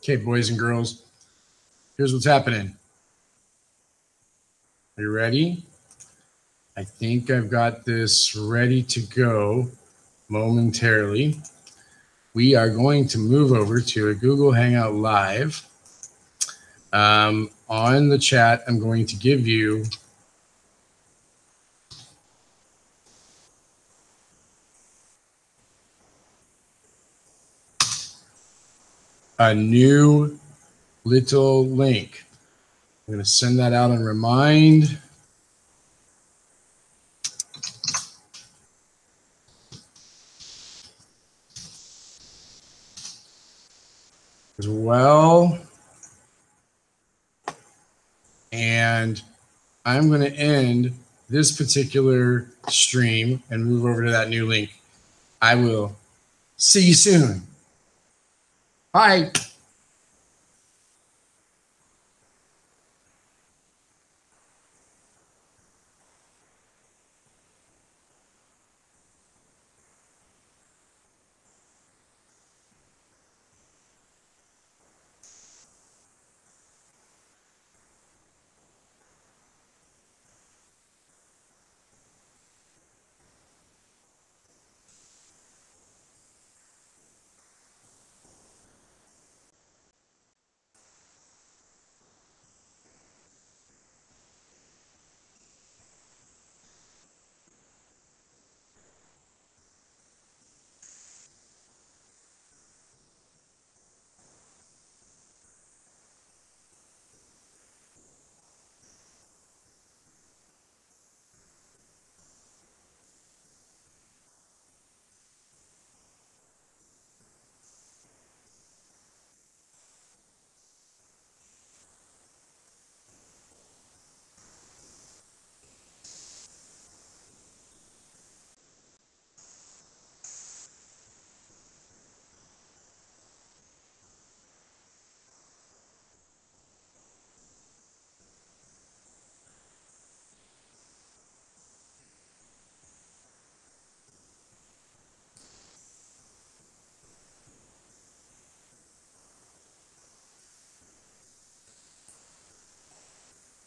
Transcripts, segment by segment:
Okay, boys and girls, here's what's happening. Are you ready? I think I've got this ready to go momentarily. We are going to move over to a Google Hangout Live. On the chat, I'm going to give you a new little link. I'm going to send that out and remind. As well. And I'm going to end this particular stream and move over to that new link. I will see you soon. Bye.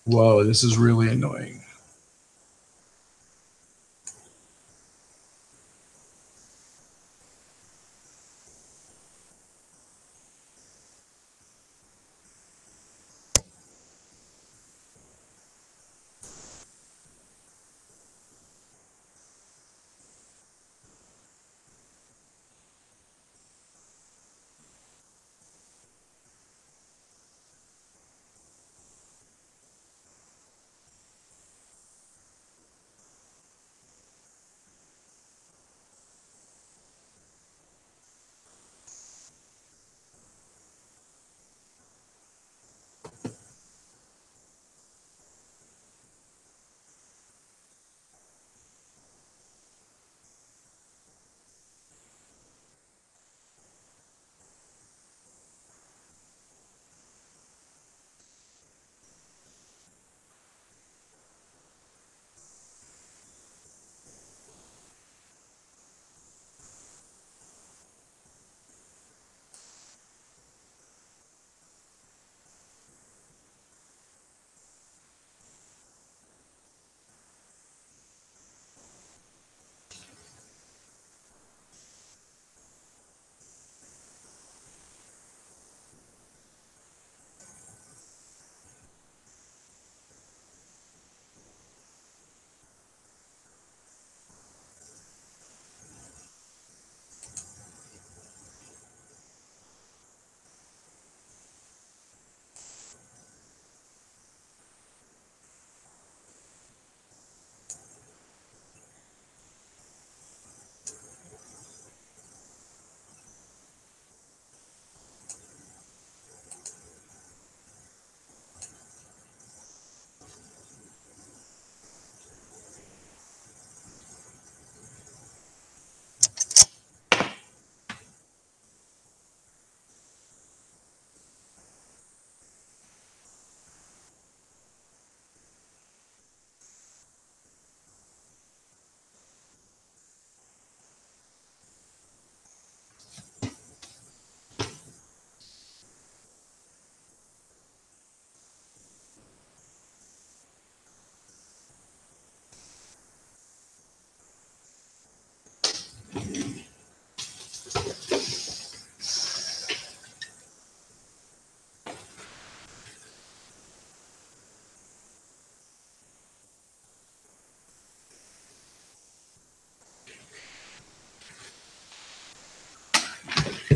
Whoa, this is really annoying.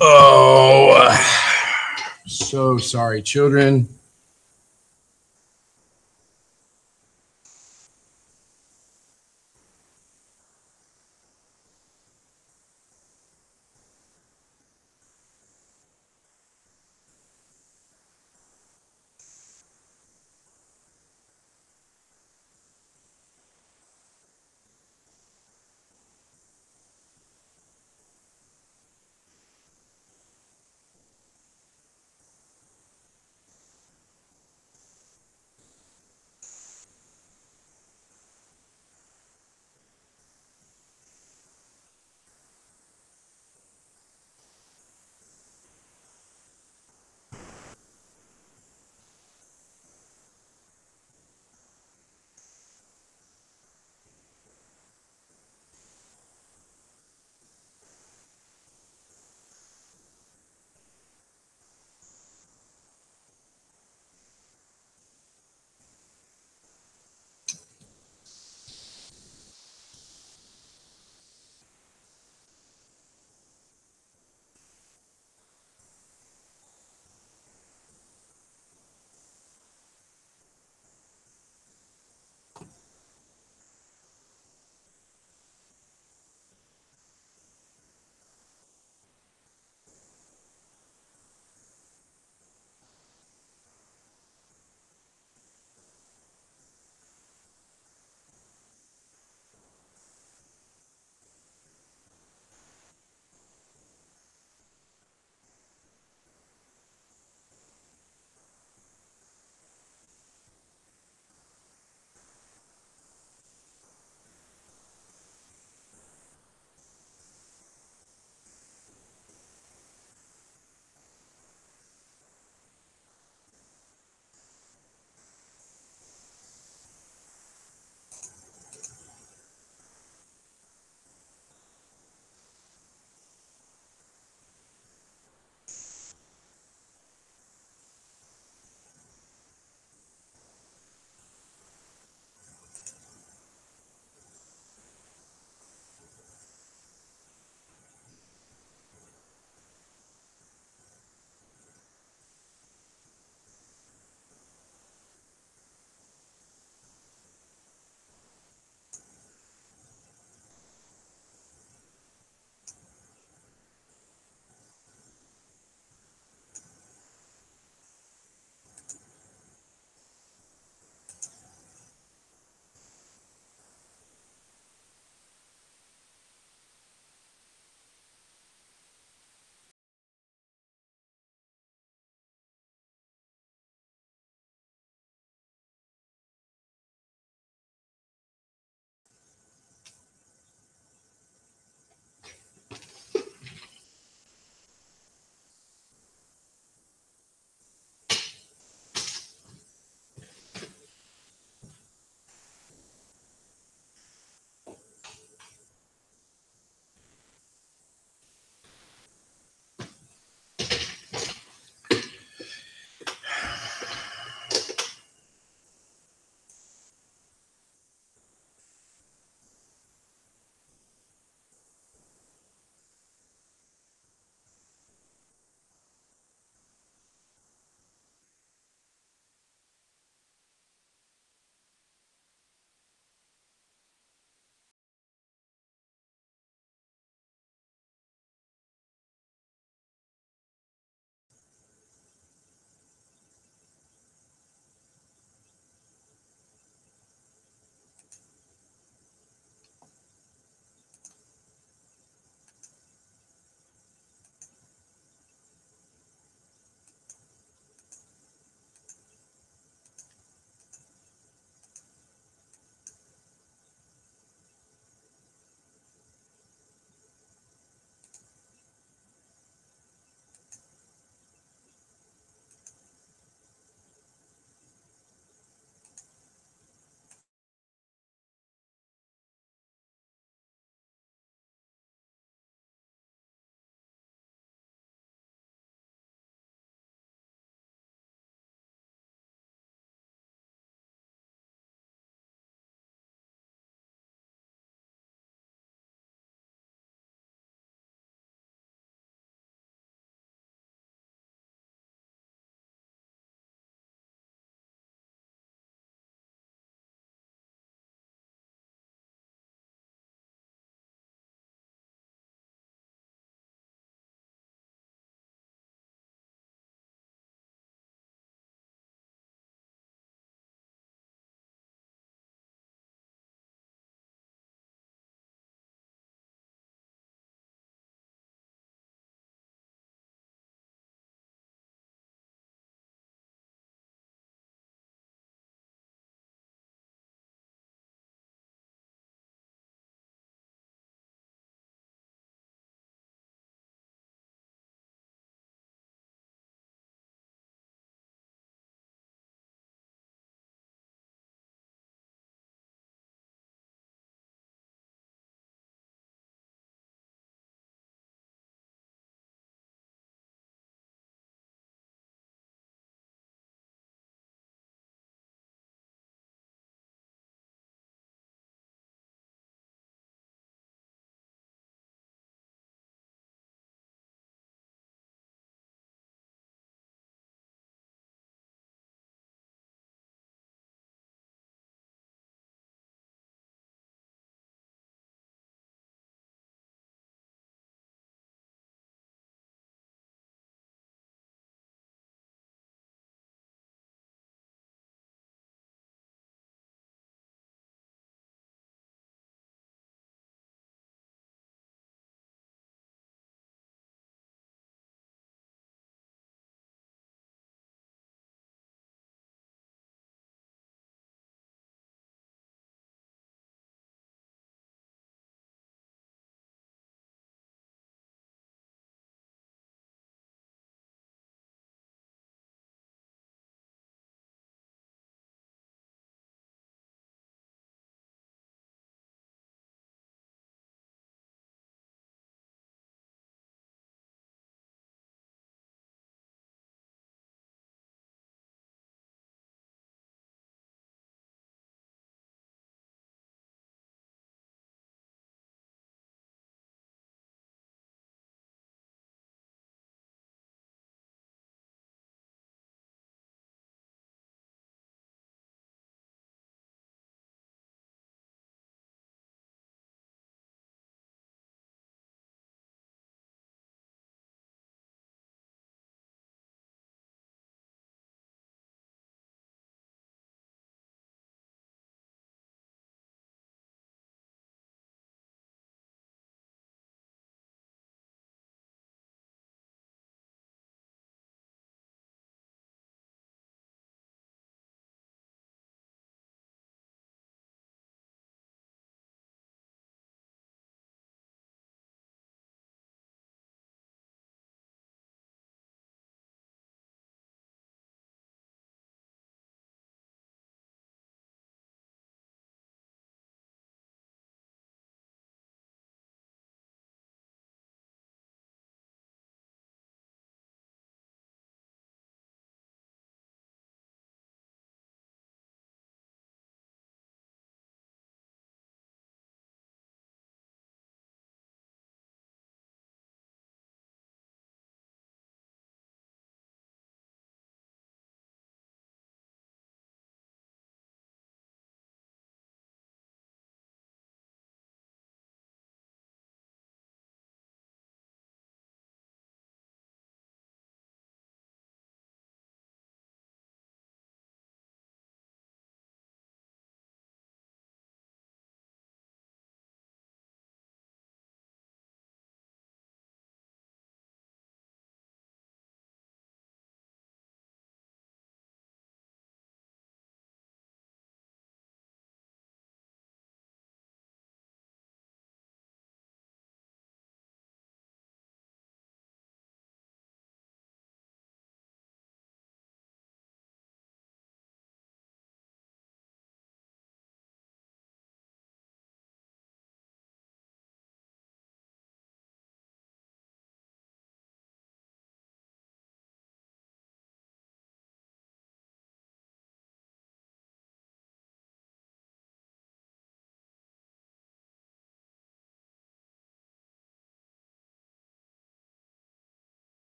Oh, so sorry, children.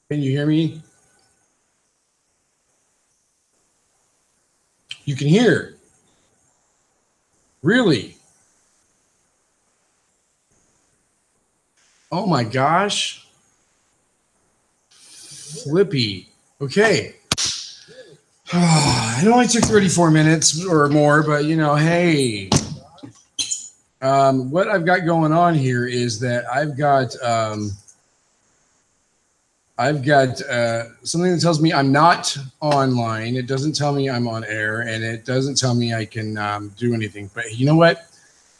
Can you hear me? You can hear. Really? Oh my gosh. Flippy. Okay. It only took 34 minutes or more, but you know, hey. What I've got going on here is that I've got something that tells me I'm not online. It doesn't tell me I'm on air, and it doesn't tell me I can do anything. But you know what?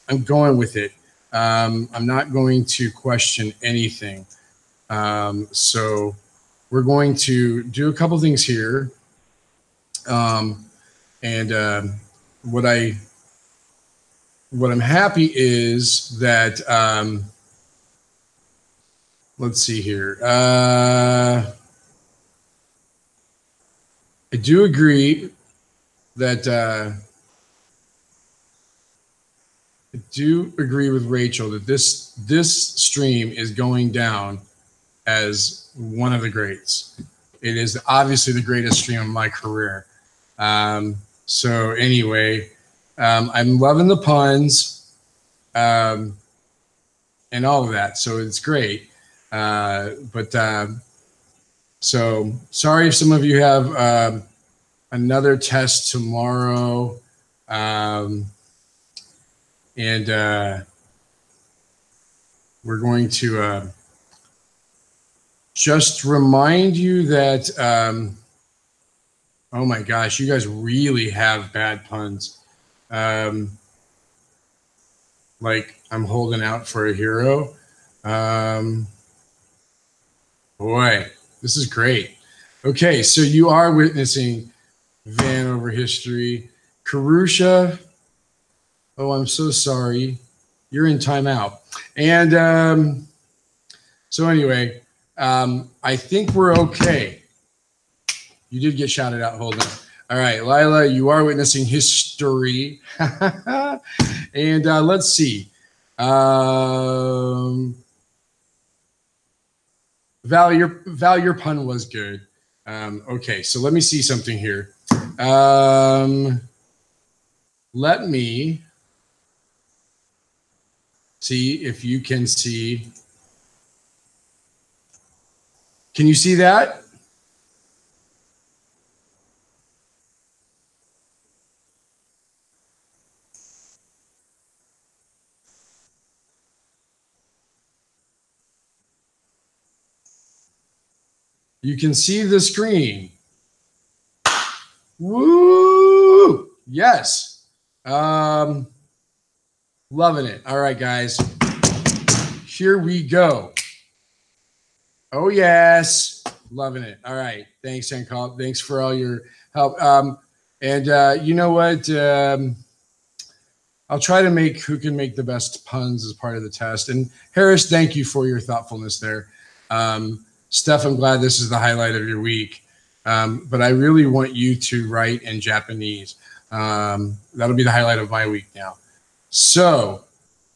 I'm going with it. I'm not going to question anything. So we're going to do a couple things here. And what I'm happy is that let's see here. I do agree that I do agree with Rachel that this stream is going down as one of the greats. It is obviously the greatest stream of my career. So anyway, I'm loving the puns and all of that. So it's great. So sorry if some of you have another test tomorrow. And we're going to just remind you that, oh my gosh, you guys really have bad puns. Like I'm holding out for a hero. Boy, this is great. Okay, so you are witnessing Van over history. Karusha, oh, I'm so sorry. You're in timeout. And so anyway, I think we're okay. You did get shouted out. Hold on. All right, Lila, you are witnessing history. And let's see. Val, your pun was good. Okay, so let me see something here. Let me see if you can see. Can you see that? You can see the screen. Woo! Yes. Loving it. All right, guys. Here we go. Oh, yes. Loving it. All right. Thanks, Hancock. Thanks for all your help. You know what? I'll try to make who can make the best puns as part of the test. And Harris, thank you for your thoughtfulness there. Steph, I'm glad this is the highlight of your week. But I really want you to write in Japanese. That'll be the highlight of my week now. So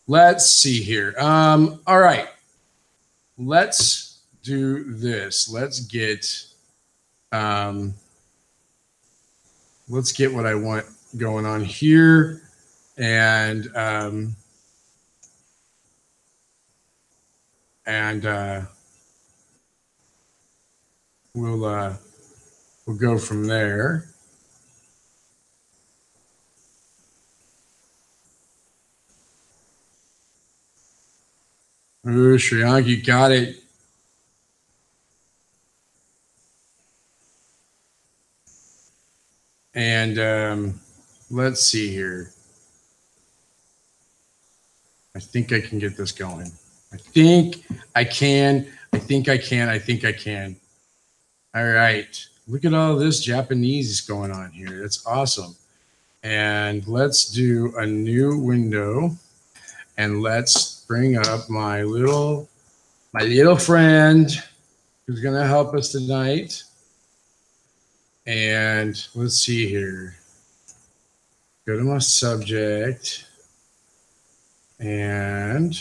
let's see here. All right. Let's do this. Let's get what I want going on here. And we'll go from there. Ooh, Shriyank, you got it. And let's see here. I think I can get this going. I think I can. I think I can. I think I can. All right. Look at all this Japanese going on here. That's awesome. And let's do a new window. And let's bring up my little friend who's going to help us tonight. And let's see here. Go to my subject. And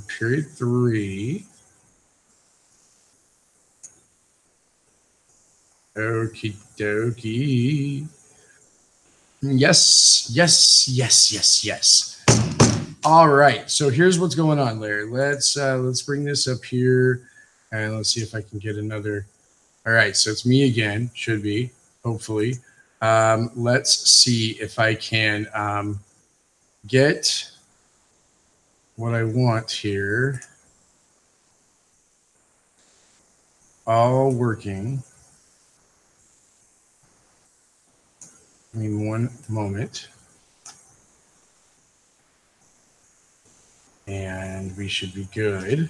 period 3. Okie dokie. Yes, yes, yes, yes, yes. All right. So here's what's going on, Larry. Let's bring this up here, and let's see if I can get another. All right. So it's me again. Should be, hopefully. Let's see if I can get what I want here. All working. Give me one moment. And we should be good.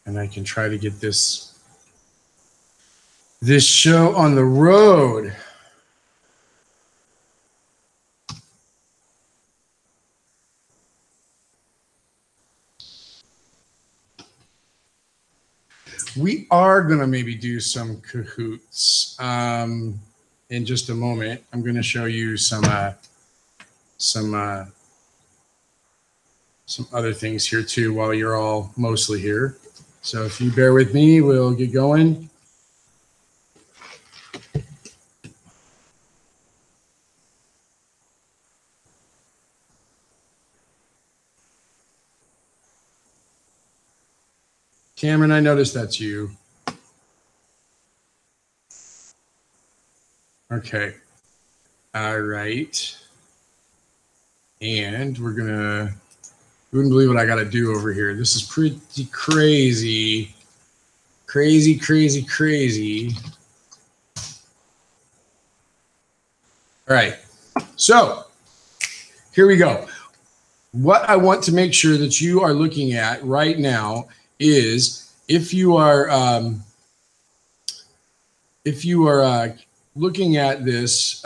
And I can try to get this show on the road. We are going to maybe do some Kahoots in just a moment. I'm going to show you some other things here too while you're all mostly here. So if you bear with me, we'll get going. Cameron, I noticed that's you. Okay. All right. And we're going to, you wouldn't believe what I got to do over here. This is pretty crazy. Crazy, crazy, crazy. All right. So here we go. What I want to make sure that you are looking at right now is if you are looking at this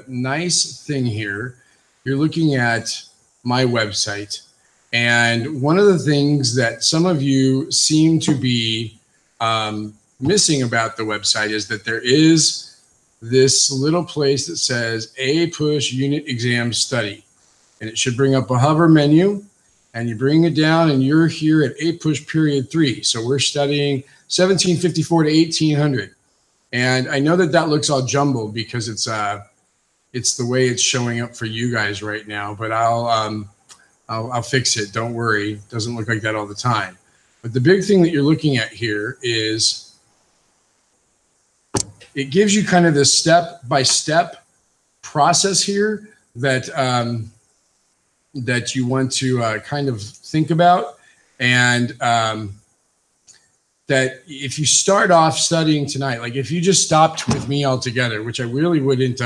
nice thing here, you're looking at my website. And one of the things that some of you seem to be missing about the website is that there is this little place that says APUSH Unit Exam Study. And it should bring up a hover menu, and you bring it down, and you're here at APUSH period 3. So we're studying 1754 to 1800. And I know that that looks all jumbled because it's the way it's showing up for you guys right now. But I'll fix it. Don't worry. It doesn't look like that all the time. But the big thing that you're looking at here is it gives you kind of this step-by-step process here that that you want to kind of think about. And that if you start off studying tonight, like if you just stopped with me altogether, which I really wouldn't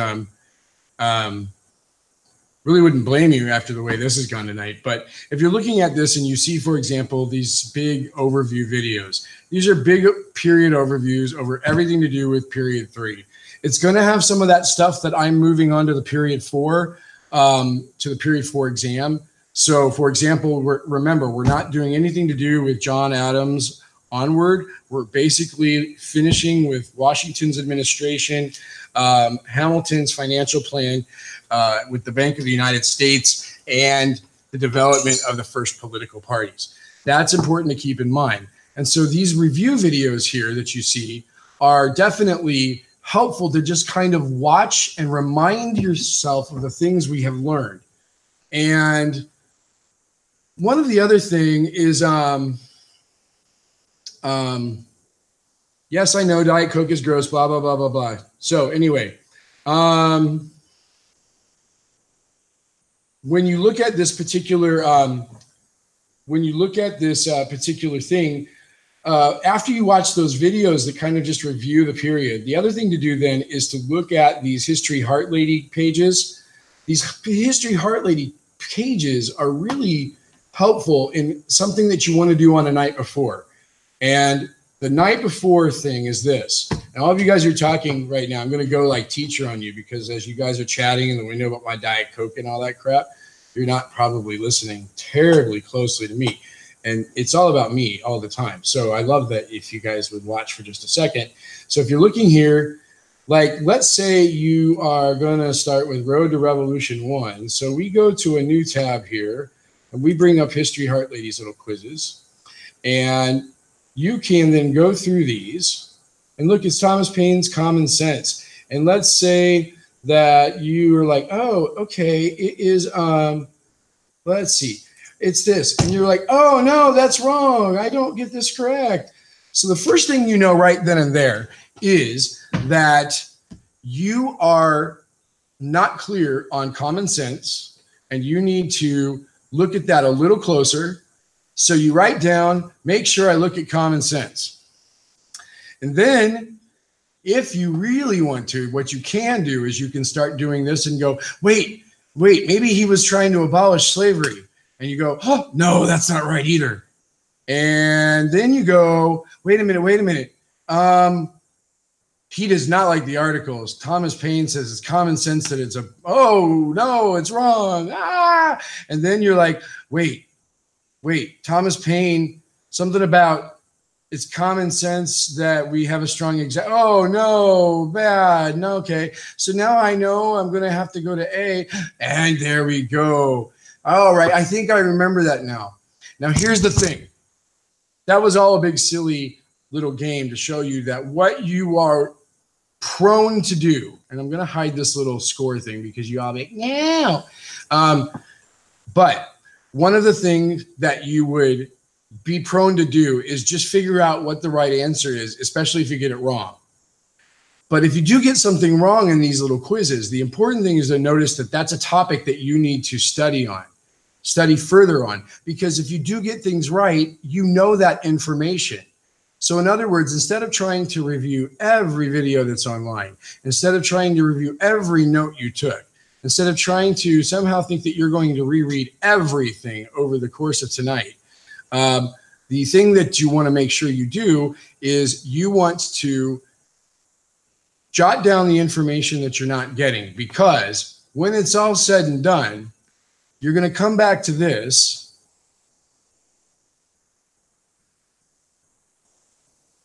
blame you after the way this has gone tonight. But if you're looking at this and you see, for example, these big overview videos, these are big period overviews over everything to do with period 3. It's going to have some of that stuff that I'm moving on to the period 4, to the period 4 exam. So for example, remember, we're not doing anything to do with John Adams onward. We're basically finishing with Washington's administration, Hamilton's financial plan, with the Bank of the United States, and the development of the first political parties. That's important to keep in mind. And so these review videos here that you see are definitely helpful to just kind of watch and remind yourself of the things we have learned. And one of the other thing is, yes, I know Diet Coke is gross, blah, blah, blah, blah, blah. So anyway, when you look at this particular, particular thing, after you watch those videos that kind of just review the period, the other thing to do then is to look at these History Heart Lady pages. These History Heart Lady pages are really helpful in something that you want to do on a night before. And the night before thing is this. And all of you guys are talking right now. I'm going to go like teacher on you, because as you guys are chatting in the window about my Diet Coke and all that crap, you're not probably listening terribly closely to me. And it's all about me all the time. So I love that if you guys would watch for just a second. So if you're looking here, Like, let's say you are going to start with Road to Revolution 1. So we go to a new tab here, and we bring up History Heart Lady's little quizzes. And you can then go through these and look at Thomas Paine's Common Sense. And let's say that you are like, oh, okay, it is, let's see, it's this. And you're like, oh, no, that's wrong. I don't get this correct. So the first thing you know right then and there is that you are not clear on common sense, and you need to look at that a little closer. So you write down, make sure I look at common sense. And then if you really want to, what you can do is you can start doing this and go, wait, maybe he was trying to abolish slavery. And you go, oh, no, that's not right either. And then you go, wait a minute. He does not like the articles. Thomas Paine says it's common sense that it's oh, no, it's wrong. Ah. And then you're like, wait, Thomas Paine, something about it's common sense that we have a strong example. Oh, no, bad. No, okay. So now I know I'm going to have to go to A. And there we go. All right. I think I remember that now. Now, here's the thing. That was all a big, silly little game to show you that what you are prone to do, and I'm going to hide this little score thing because you all be, no. But one of the things that you would be prone to do is just figure out what the right answer is, especially if you get it wrong. But if you do get something wrong in these little quizzes, the important thing is to notice that that's a topic that you need to study further on, because if you do get things right, you know that information. So in other words, instead of trying to review every video that's online, instead of trying to review every note you took, instead of trying to somehow think that you're going to reread everything over the course of tonight, the thing that you want to make sure you do is you want to jot down the information that you're not getting, because when it's all said and done, you're going to come back to this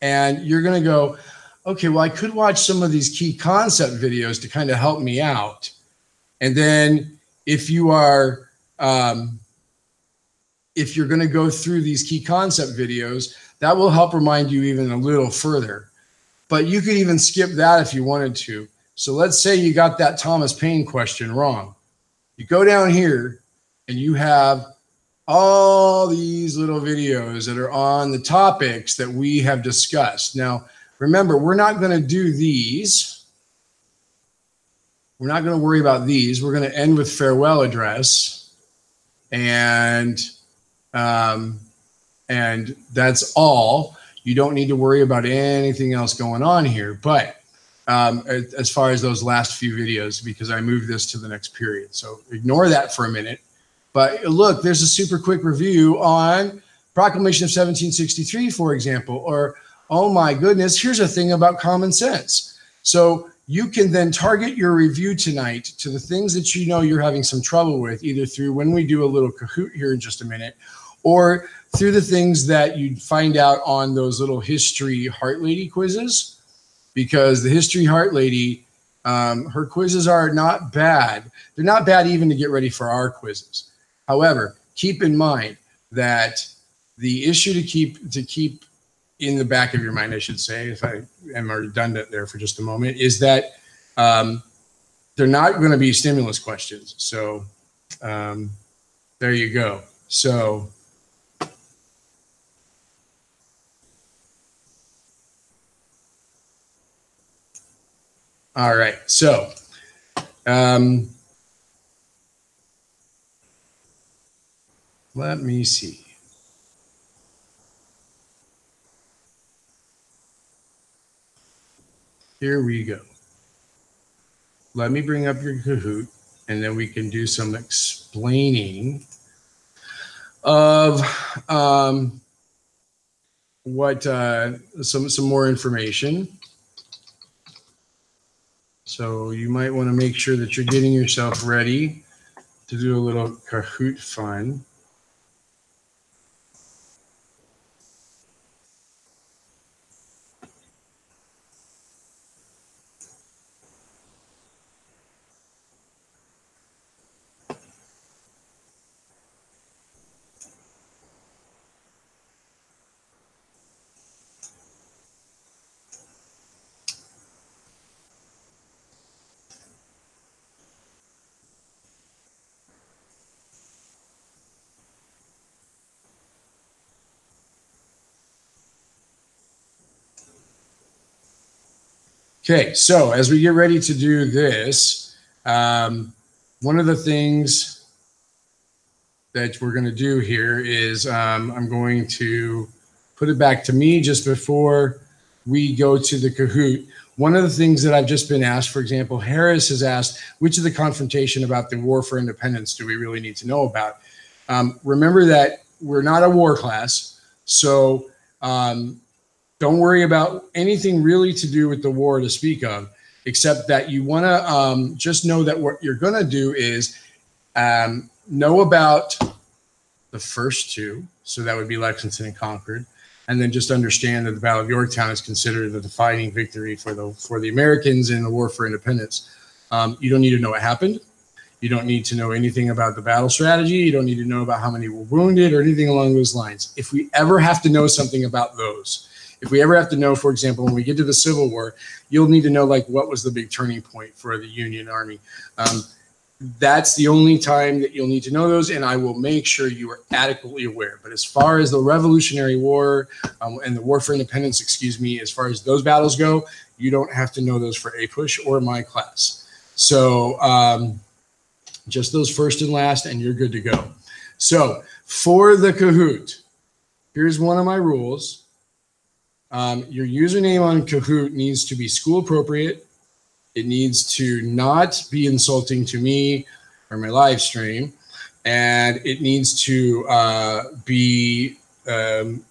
and you're going to go, okay, well, I could watch some of these key concept videos to kind of help me out. And then if you are, if you're going to go through these key concept videos, that will help remind you even a little further. But you could even skip that if you wanted to. So let's say you got that Thomas Paine question wrong. You go down here and you have all these little videos that are on the topics that we have discussed. Now, remember, we're not going to do these. We're not going to worry about these. We're going to end with farewell address. And that's all. You don't need to worry about anything else going on here. But as far as those last few videos, because I moved this to the next period. So ignore that for a minute. But look, there's a super quick review on Proclamation of 1763, for example, or, oh my goodness, here's a thing about common sense. So you can then target your review tonight to the things that you know you're having some trouble with, either through when we do a little Kahoot here in just a minute, or through the things that you'd find out on those little History Heart Lady quizzes, because the History Heart Lady, her quizzes are not bad. They're not bad even to get ready for our quizzes. However, keep in mind that the issue to keep in the back of your mind, I should say, if I am redundant there for just a moment, is that they're not going to be stimulus questions. So there you go. So all right. So let me see. Here we go. Let me bring up your Kahoot, and then we can do some explaining of what some more information. So you might want to make sure that you're getting yourself ready to do a little Kahoot fun. Okay, so as we get ready to do this, one of the things that we're going to do here is I'm going to put it back to me just before we go to the Kahoot. One of the things that I've just been asked, for example, Harris has asked, which of the confrontation about the war for independence do we really need to know about? Remember that we're not a war class, so don't worry about anything really to do with the war to speak of, except that you want to just know that what you're going to do is know about the first two. So that would be Lexington and Concord. And then just understand that the Battle of Yorktown is considered the defining victory for the Americans in the war for independence. You don't need to know what happened. You don't need to know anything about the battle strategy. You don't need to know about how many were wounded or anything along those lines. If we ever have to know something about those, if we ever have to know, for example, when we get to the Civil War, you'll need to know like what was the big turning point for the Union Army. That's the only time that you'll need to know those, and I will make sure you are adequately aware. But as far as the Revolutionary War and the War for Independence, excuse me, as far as those battles go, you don't have to know those for APUSH or my class. So just those first and last, and you're good to go. So for the Kahoot, here's one of my rules. Your username on Kahoot needs to be school appropriate. It needs to not be insulting to me or my live stream. And it needs to be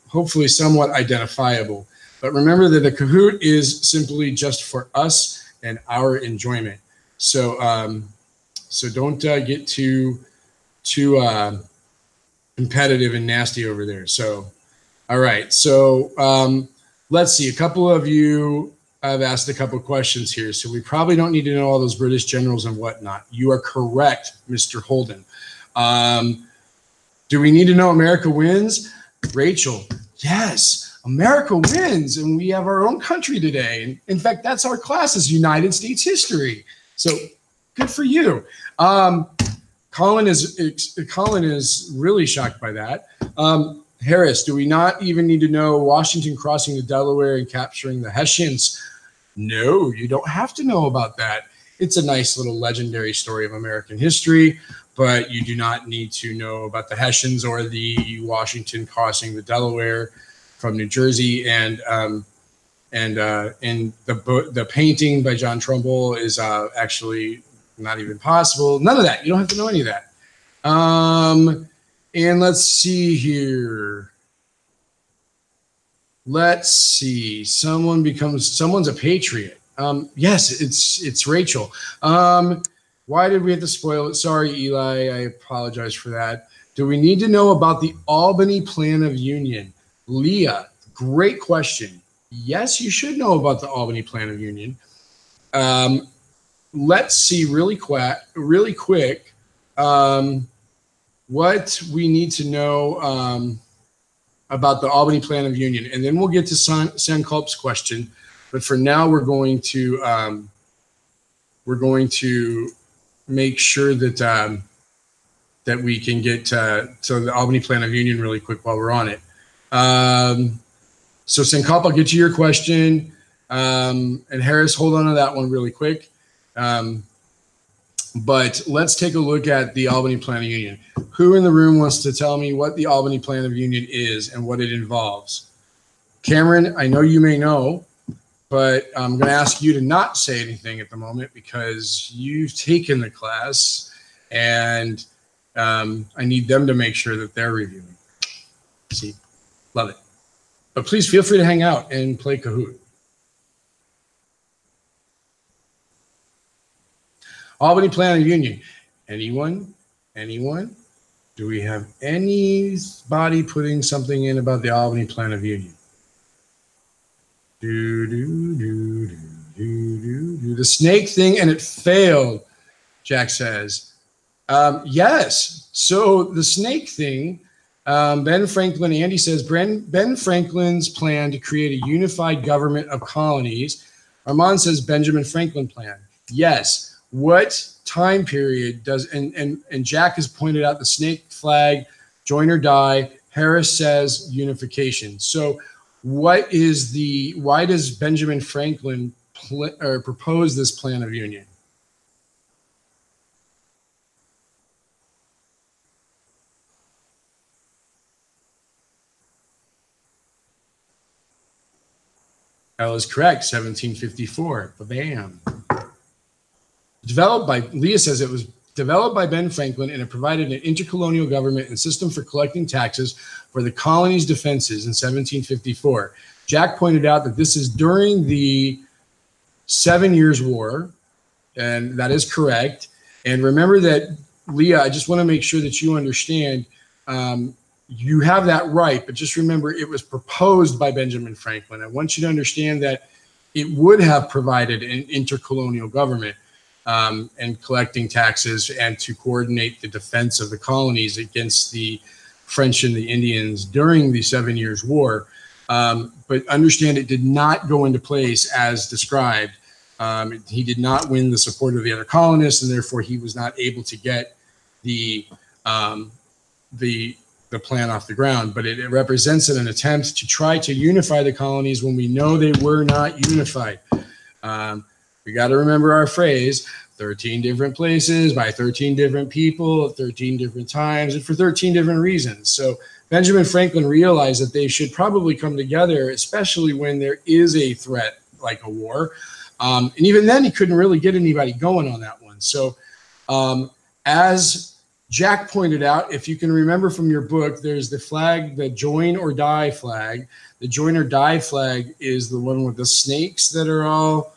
hopefully somewhat identifiable. But remember that the Kahoot is simply just for us and our enjoyment. So so don't get too competitive and nasty over there. So, all right. So let's see. A couple of you I've asked a couple of questions here, so we probably don't need to know all those British generals and whatnot. You are correct, Mr. Holden. Do we need to know America wins? Rachel, yes, America wins, and we have our own country today. And in fact, that's our class's United States history. So good for you. Colin is really shocked by that. Harris, do we not even need to know Washington crossing the Delaware and capturing the Hessians? No, you don't have to know about that. It's a nice little legendary story of American history, but you do not need to know about the Hessians or the Washington crossing the Delaware from New Jersey. And the painting by John Trumbull is actually not even possible. None of that. You don't have to know any of that. And let's see here. Let's see. Someone's a patriot. Yes, it's Rachel. Why did we have to spoil it? Sorry, Eli. I apologize for that. Do we need to know about the Albany Plan of Union? Leah, great question. Yes, you should know about the Albany Plan of Union. Let's see really quick what we need to know about the Albany Plan of Union, and then we'll get to Sankalp's question. But for now, we're going to make sure that that we can get to the Albany Plan of Union really quick while we're on it. So Sankalp, I'll get to your question, and Harris, hold on to that one really quick. But let's take a look at the Albany Plan of Union. Who in the room wants to tell me what the Albany Plan of Union is and what it involves? Cameron, I know you may know, but I'm going to ask you to not say anything at the moment because you've taken the class, and I need them to make sure that they're reviewing. See, love it. But please feel free to hang out and play Kahoot. Albany Plan of Union. Anyone? Anyone? Do we have anybody putting something in about the Albany Plan of Union? The snake thing, and it failed, Jack says. Yes. So the snake thing, Ben Franklin, Andy says, Ben Franklin's plan to create a unified government of colonies. Armand says Benjamin Franklin plan. Yes. What time period does, and Jack has pointed out the snake flag, join or die. Harris says unification. So why does Benjamin Franklin proposed this plan of union? That was correct, 1754. Bam. Developed by, Leah says it was developed by Ben Franklin, and it provided an intercolonial government and system for collecting taxes for the colony's defenses in 1754. Jack pointed out that this is during the 7 Years' War, and that is correct. And remember that, Leah, I just want to make sure that you understand, you have that right, but just remember it was proposed by Benjamin Franklin. I want you to understand that it would have provided an intercolonial government and collecting taxes and to coordinate the defense of the colonies against the French and the Indians during the 7 Years' War. But understand it did not go into place as described. He did not win the support of the other colonists, and therefore he was not able to get the plan off the ground. But it represents an attempt to try to unify the colonies when we know they were not unified. We got to remember our phrase, 13 different places by 13 different people at 13 different times and for 13 different reasons. So Benjamin Franklin realized that they should probably come together, especially when there is a threat like a war. And even then, he couldn't really get anybody going on that one. So as Jack pointed out, if you can remember from your book, there's the flag, the join or die flag. The join or die flag is the one with the snakes that are all,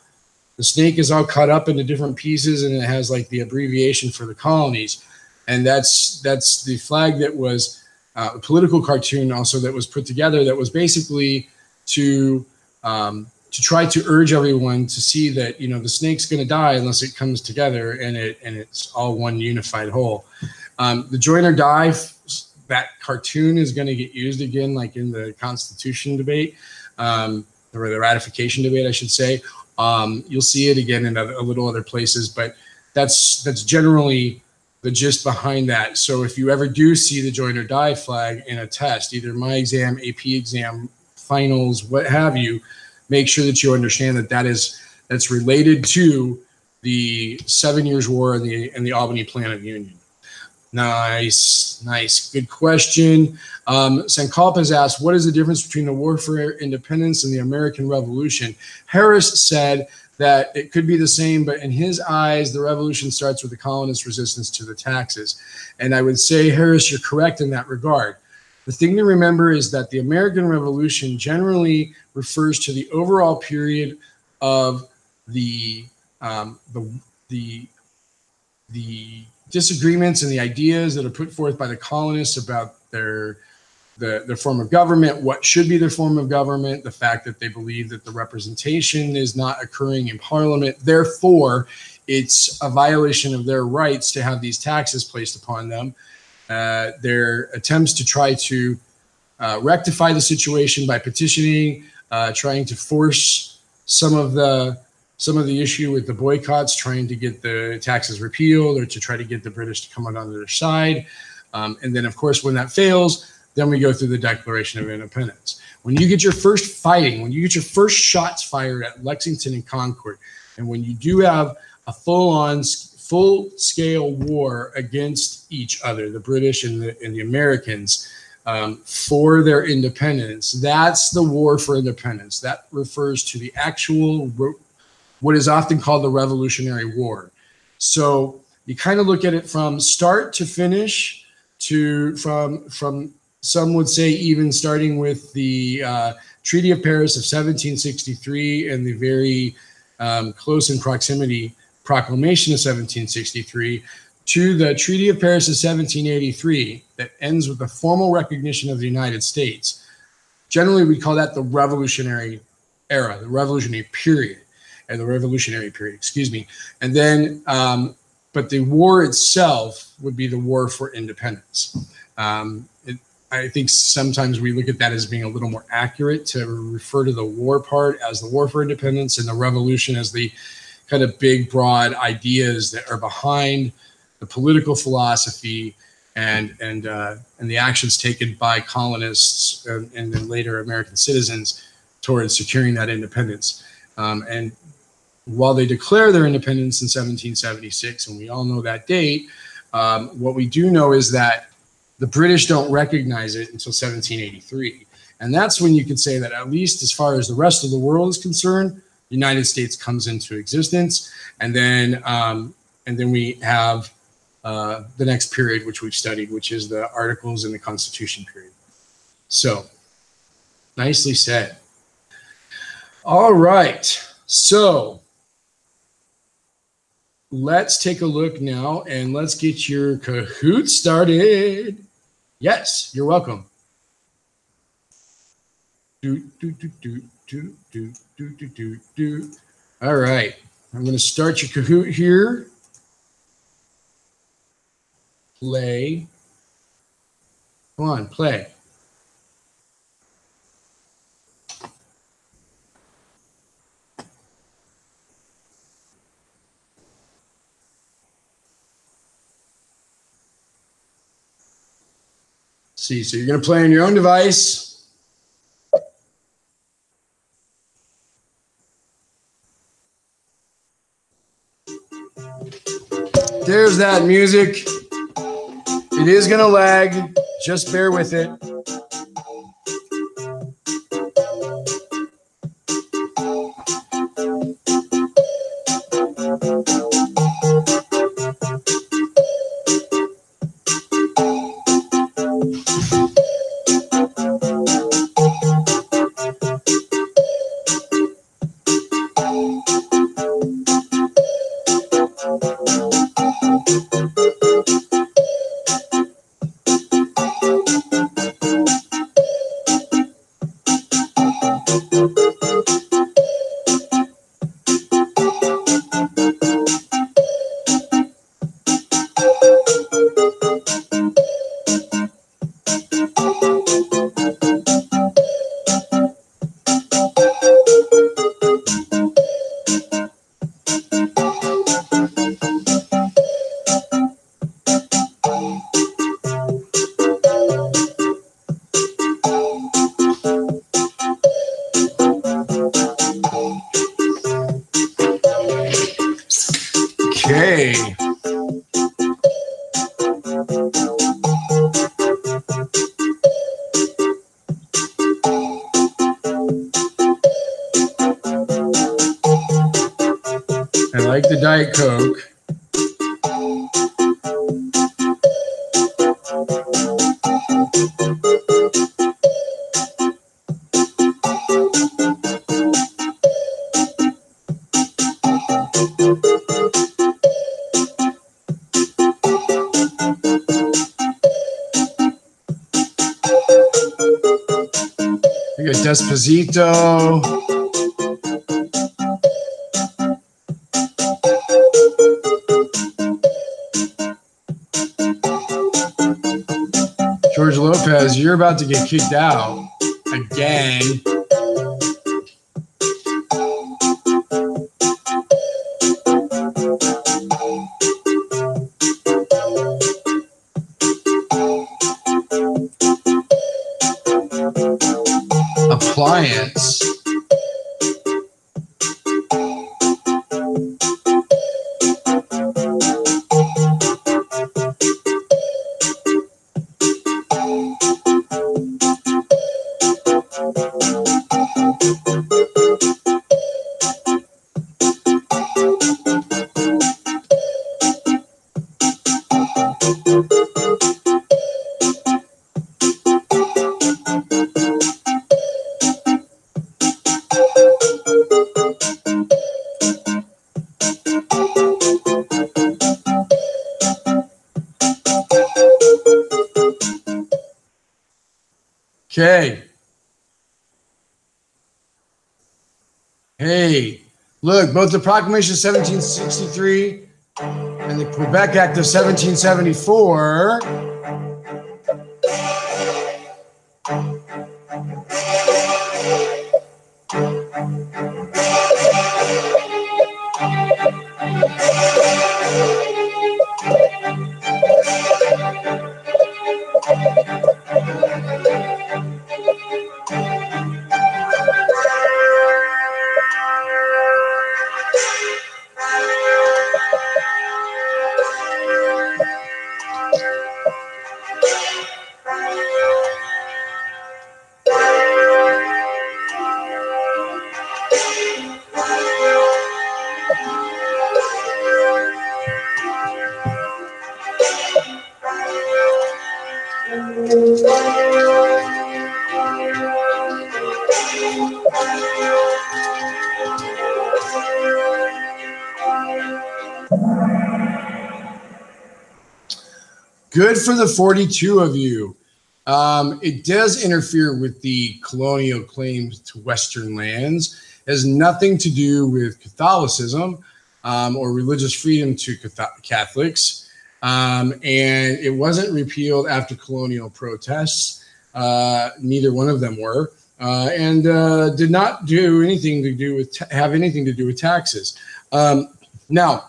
the snake is all cut up into different pieces, and it has like the abbreviation for the colonies. And that's the flag that was a political cartoon also that was put together that was basically to try to urge everyone to see that, you know, the snake's going to die unless it comes together and it's all one unified whole. The join or die, that cartoon is going to get used again, like in the Constitution debate, or the ratification debate, I should say. You'll see it again in a little other places, but that's generally the gist behind that. So if you ever do see the join or die flag in a test, either my exam, AP exam, finals, what have you, make sure that you understand that that's related to the 7 Years' War and the Albany Plan of Union. Nice, good question. Sankalp has asked, what is the difference between the War for Independence and the American Revolution? Harris said that it could be the same, but in his eyes, the revolution starts with the colonists' resistance to the taxes. And I would say, Harris, you're correct in that regard. The thing to remember is that the American Revolution generally refers to the overall period of the disagreements and the ideas that are put forth by the colonists about their form of government, what should be their form of government, the fact that they believe that the representation is not occurring in Parliament. Therefore, it's a violation of their rights to have these taxes placed upon them. Their attempts to try to rectify the situation by petitioning, trying to force some of the issue with the boycotts, trying to get the taxes repealed or to try to get the British to come out on their side. And then, of course, when that fails, then we go through the Declaration of Independence. When you get your first fighting, when you get your first shots fired at Lexington and Concord, and when you do have a full-scale war against each other, the British and the Americans, for their independence, that's the War for Independence. That refers to the actual, what is often called the Revolutionary War. So you kind of look at it from start to finish, from some would say even starting with the Treaty of Paris of 1763 and the very close in proximity Proclamation of 1763 to the Treaty of Paris of 1783 that ends with the formal recognition of the United States. Generally, we call that the Revolutionary Era, the Revolutionary Period, and the Revolutionary Period, excuse me. And then, but the war itself would be the War for Independence. I think sometimes we look at that as being a little more accurate to refer to the war part as the War for Independence and the Revolution as the kind of big, broad ideas that are behind the political philosophy and the actions taken by colonists and then later American citizens towards securing that independence. And while they declare their independence in 1776, and we all know that date, what we do know is that the British don't recognize it until 1783. And that's when you can say that, at least as far as the rest of the world is concerned, the United States comes into existence. And then we have the next period, which we've studied, which is the Articles and the Constitution period. So, nicely said. All right. So, let's take a look now and let's get your Kahoot started. Yes, you're welcome. All right. I'm going to start your Kahoot here. Play. Come on, play. See, so you're going to play on your own device. There's that music. It is going to lag. Just bear with it. Okay. I like the Diet Coke. We got Despacito. George Lopez, you're about to get kicked out again. Appliance. Okay. Hey, look, both the Proclamation of 1763 and the Quebec Act of 1774 Good for the 42 of you. It does interfere with the colonial claims to Western lands. It has nothing to do with Catholicism or religious freedom to Catholics. And it wasn't repealed after colonial protests. Neither one of them were. And did not do anything to do with have anything to do with taxes. Now,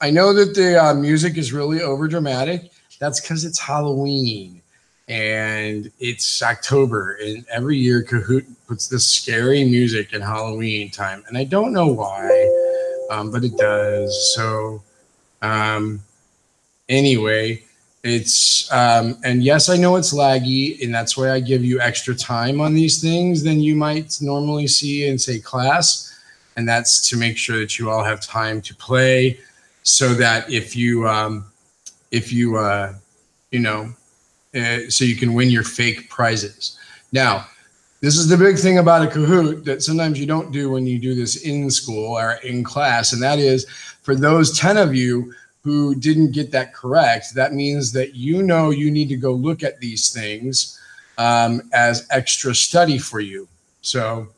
I know that the music is really over dramatic. That's because it's Halloween and it's October, and every year Kahoot puts this scary music in Halloween time, and I don't know why, but it does. So anyway, it's and yes, I know it's laggy, and that's why I give you extra time on these things than you might normally see in, say, class, and that's to make sure that you all have time to play. So that if you so you can win your fake prizes. Now, this is the big thing about a Kahoot that sometimes you don't do when you do this in school or in class, and that is for those 10 of you who didn't get that correct, that means that you need to go look at these things as extra study for you. So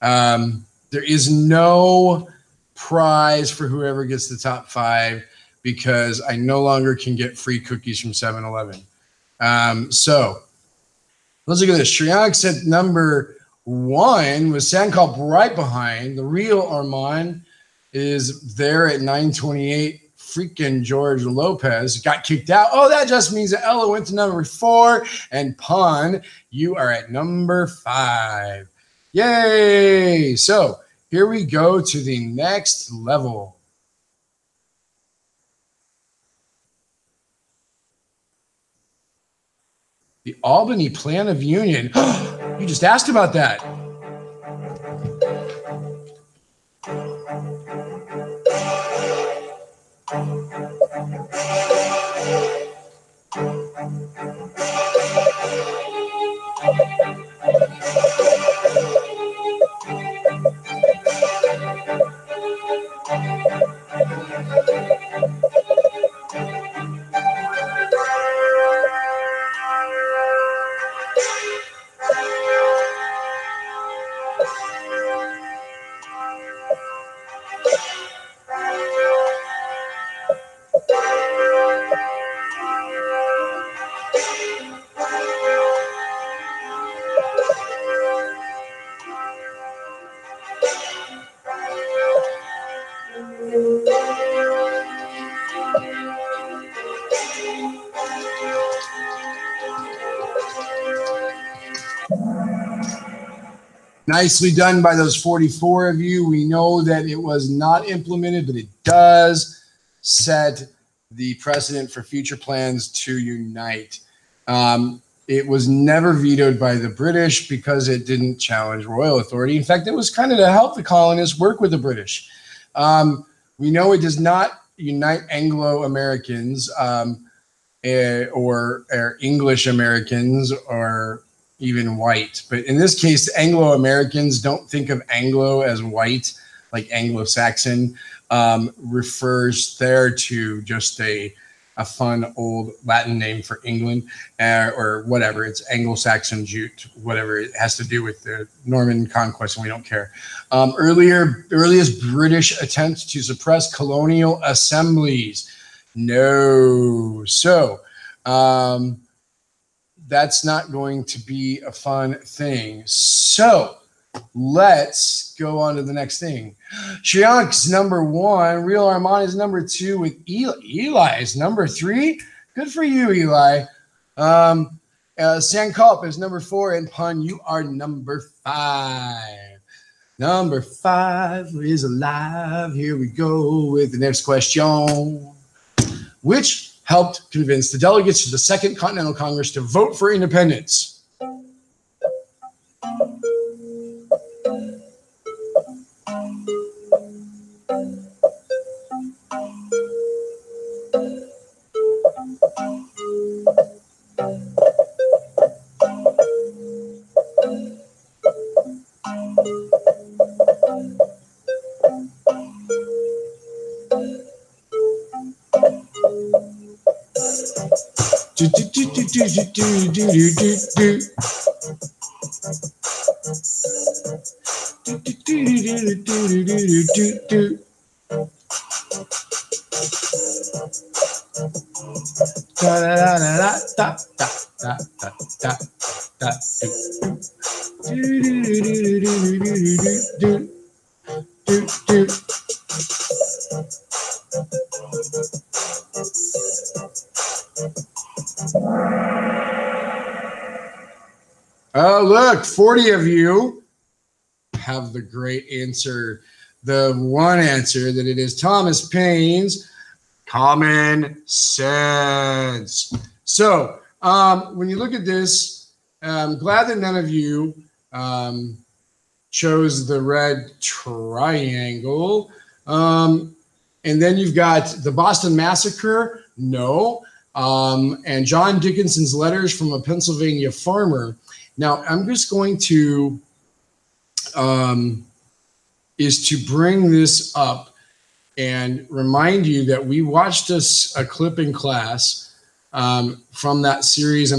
there is no prize for whoever gets the top 5 because I no longer can get free cookies from 7-Eleven. So let's look at this. Shriyank said number 1 was Sandkalp right behind. The real Armand is there at 928. Freaking George Lopez got kicked out. Oh, that just means that Ella went to number 4. And Pun, you are at number 5. Yay! So here we go to the next level. The Albany Plan of Union. You just asked about that. Nicely done by those 44 of you. We know that it was not implemented, but it does set the precedent for future plans to unite. It was never vetoed by the British because it didn't challenge royal authority. In fact, it was kind of to help the colonists work with the British. We know it does not unite Anglo-Americans or English Americans or even white. But in this case, Anglo-Americans, don't think of Anglo as white, like Anglo-Saxon, refers there to just a fun old Latin name for England or whatever. It's Anglo-Saxon Jute, whatever. It has to do with the Norman conquest, and we don't care. Earliest British attempt to suppress colonial assemblies. No. So, that's not going to be a fun thing. So let's go on to the next thing. Shriyank's number 1. Real Armand is number 2 with Eli. Eli is number 3. Good for you, Eli. Sandkalp is number 4. And Pun, you are number 5. Number 5 is alive. Here we go with the next question. Which helped convince the delegates to the Second Continental Congress to vote for independence? Oh, look, 40 of you have the great answer. The one answer that it is Thomas Paine's Common Sense. So when you look at this, I'm glad that none of you chose the red triangle. And then you've got the Boston Massacre. No. And John Dickinson's Letters from a Pennsylvania Farmer. Now, I'm just going to is to bring this up and remind you that we watched a clip in class from that series,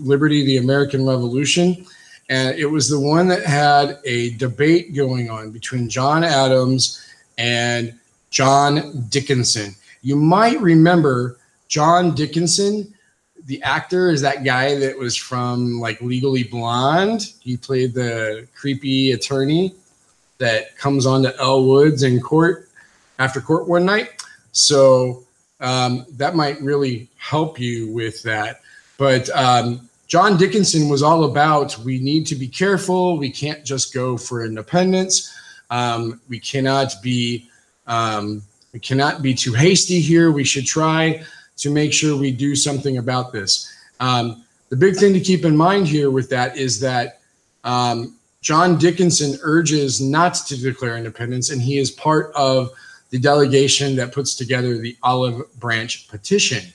Liberty, the American Revolution. And it was the one that had a debate going on between John Adams and John Dickinson. You might remember John Dickinson. The actor is that guy that was from like Legally Blonde. He played the creepy attorney that comes on to Elle Woods in court after court one night. So that might really help you with that. But John Dickinson was all about, we need to be careful. We can't just go for independence. We cannot be too hasty here. We should try to make sure we do something about this. The big thing to keep in mind here with that is that John Dickinson urges not to declare independence, and he is part of the delegation that puts together the Olive Branch Petition.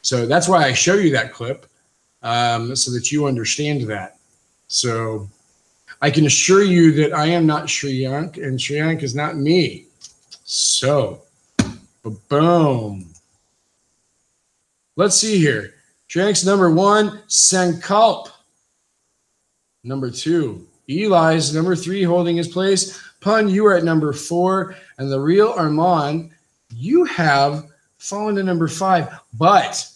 So that's why I show you that clip, so that you understand that. So I can assure you that I am not Shriyank, and Shriyank is not me. So, boom. Let's see here. Shriyank's number 1, Sankalp. Number 2, Eli's number 3, holding his place. Pun, you are at number 4. And the real Armand, you have fallen to number 5. But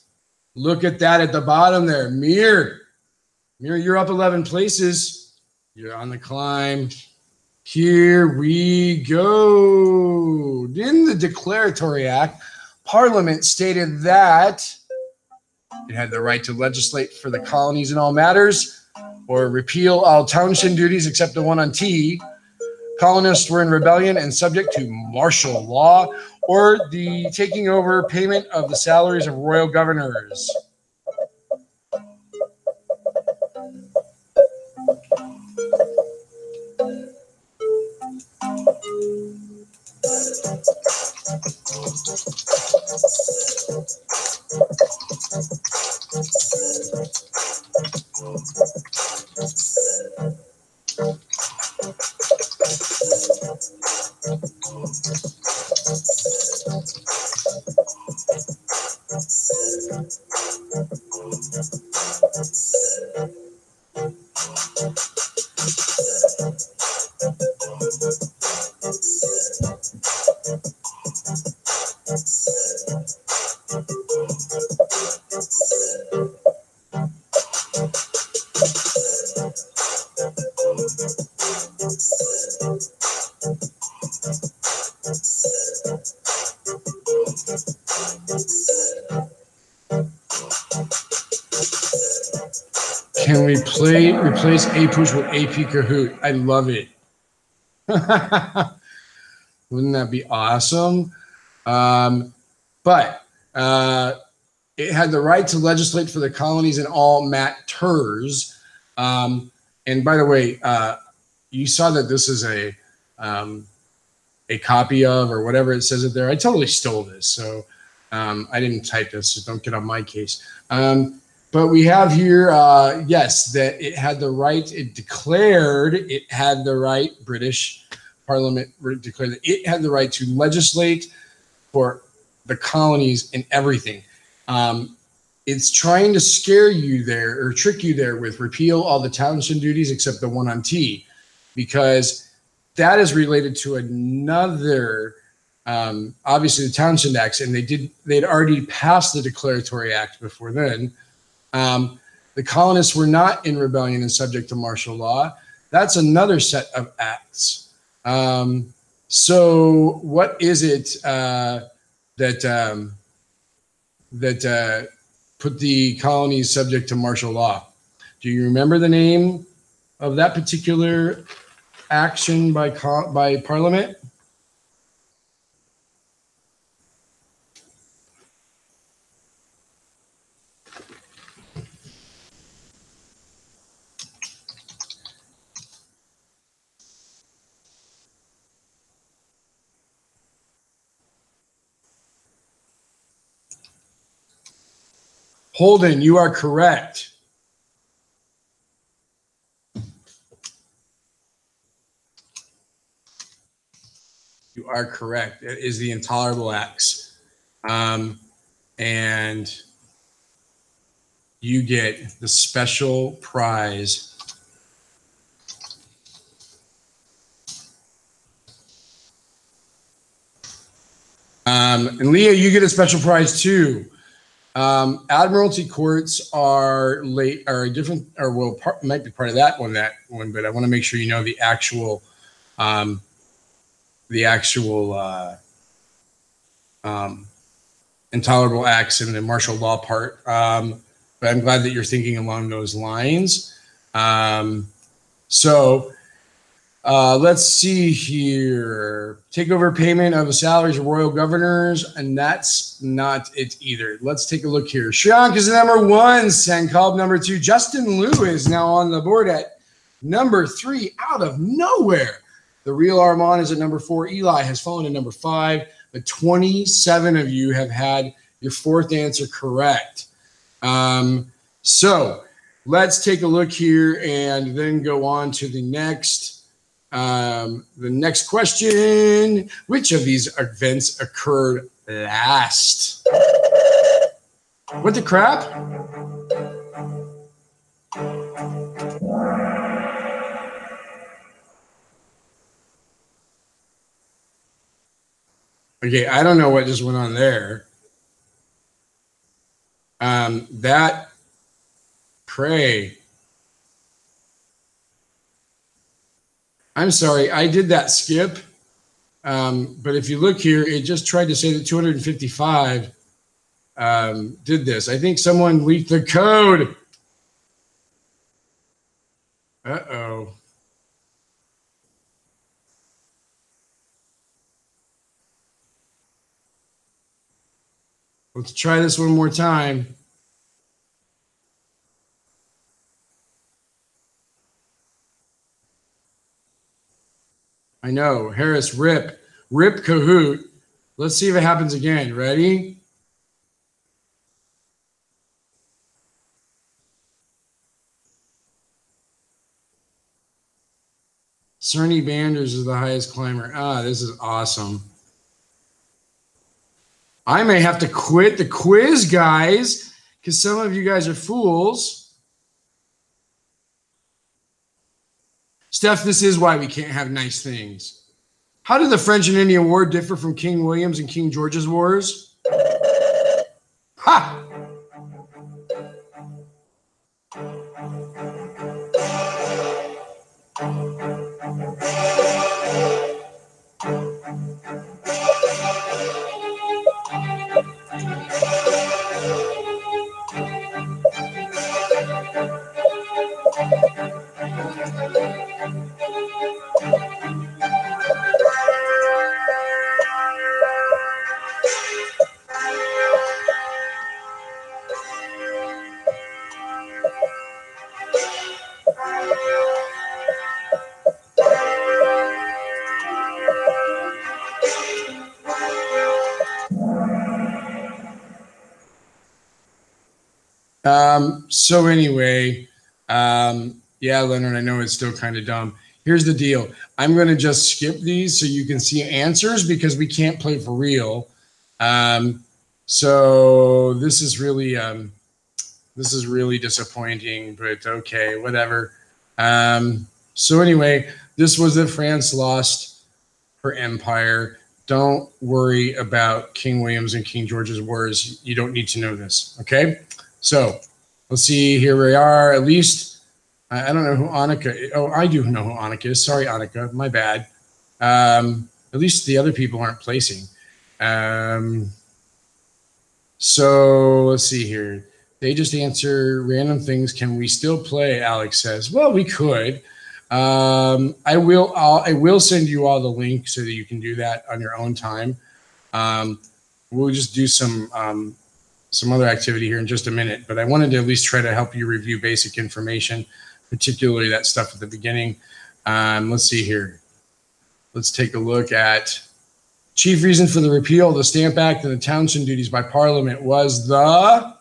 look at that at the bottom there. Mir, you're up 11 places. You're on the climb. Here we go. In the Declaratory Act, Parliament stated that it had the right to legislate for the colonies in all matters, or repeal all township duties except the one on tea. Colonists were in rebellion and subject to martial law, or the taking over payment of the salaries of royal governors. Can we replace APUSH with AP Kahoot? I love it. Wouldn't that be awesome? But it had the right to legislate for the colonies in all matters. And by the way, you saw that this is a copy of, or whatever it says it there. I totally stole this, so I didn't type this, so don't get on my case. But we have here, yes, that it had the right, it declared it had the right, British Parliament declared that it had the right to legislate for the colonies and everything. It's trying to scare you there or trick you there with repeal all the township duties except the one on tea, because that is related to another, obviously the Townshend Acts, and they'd already passed the Declaratory Act before then. The colonists were not in rebellion and subject to martial law. That's another set of acts. So what is it that put the colonies subject to martial law? Do you remember the name of that particular action by Parliament? Holden, you are correct. You are correct. It is the Intolerable Acts. And you get the special prize. And Leah, you get a special prize too. Admiralty courts are different, or might be part of that one, but I want to make sure you know the actual intolerable acts and the martial law part. But I'm glad that you're thinking along those lines. Let's see here. Takeover payment of the salaries of royal governors, and that's not it either. Let's take a look here. Shriyank is number 1, Sankalb number 2. Justin Liu is now on the board at number 3 out of nowhere. The real Armand is at number 4. Eli has fallen to number 5, but 27 of you have had your 4th answer correct. So let's take a look here and then go on to the next. The next question: which of these events occurred last? What the crap? Okay, I don't know what just went on there. That pray. I'm sorry, I did that skip. But if you look here, it just tried to say that 255 did this. I think someone leaked the code. Uh-oh. Let's try this one more time. I know. Harris, rip Kahoot. Let's see if it happens again. Ready? Cerny Banders is the highest climber. Ah, this is awesome. I may have to quit the quiz, guys, because some of you guys are fools. Steph, this is why we can't have nice things. How did the French and Indian War differ from King William's and King George's wars? Ha! So anyway, yeah, Leonard, I know it's still kind of dumb. Here's the deal. I'm going to just skip these so you can see answers because we can't play for real. So this is really disappointing, but okay, whatever. So anyway, this was that France lost her empire. Don't worry about King William's and King George's wars. You don't need to know this, okay? So let's see, here we are. At least, I don't know who Annika is. Oh, I do know who Annika is. Sorry, Annika, my bad. At least the other people aren't placing. So let's see here. They just answer random things. Can we still play? Alex says. Well, we could. I will send you all the link so that you can do that on your own time. We'll just do some other activity here in just a minute, but I wanted to at least try to help you review basic information, particularly that stuff at the beginning. Let's see here. Let's take a look at chief reason for the repeal of the Stamp Act and the townshend duties by Parliament was the...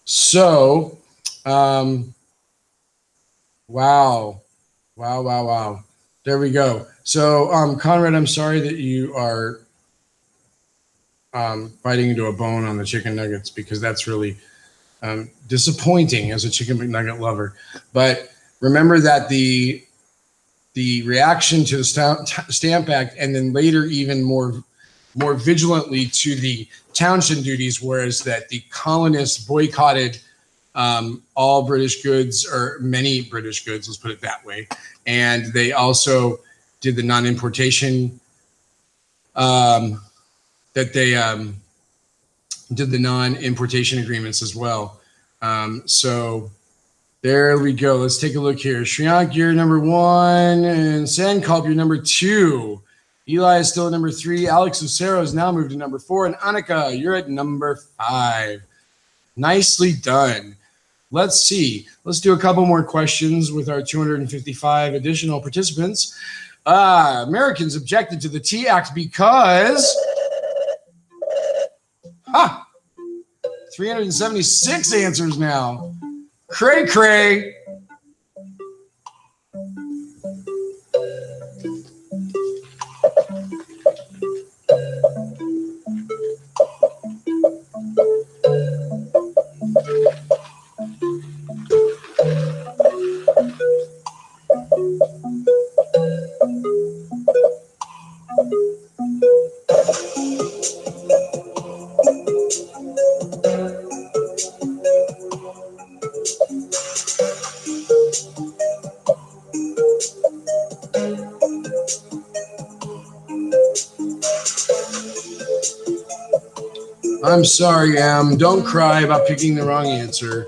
So, wow. There we go. So, Conrad, I'm sorry that you are biting into a bone on the chicken nuggets because that's really disappointing as a chicken McNugget lover. But remember that the reaction to the Stamp Act, and then later even more vigilantly to the townshend duties, whereas that the colonists boycotted all British goods, or many British goods, let's put it that way. And they also did the non-importation, that they did the non-importation agreements as well. So there we go. Let's take a look here. Shriyank, you're number 1, and Sandkalp, you're number 2. Eli is still at number 3. Alex Lucero has now moved to number 4. And Annika, you're at number 5. Nicely done. Let's see. Let's do a couple more questions with our 255 additional participants. Americans objected to the Tea Act because... 376 answers now. Cray cray. I'm sorry, Am. Don't cry about picking the wrong answer.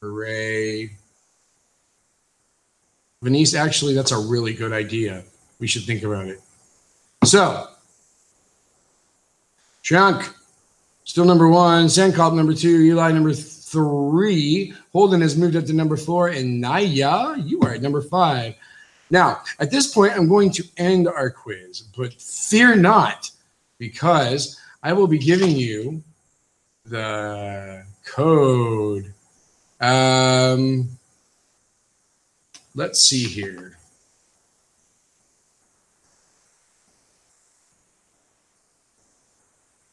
Hooray. Venice, actually, that's a really good idea. We should think about it. So, Shank, still number 1. Sandcop, number 2. Eli, number 3. Holden has moved up to number 4. And Naya, you are at number 5. Now, at this point, I'm going to end our quiz. But fear not, because I will be giving you the code. Let's see here.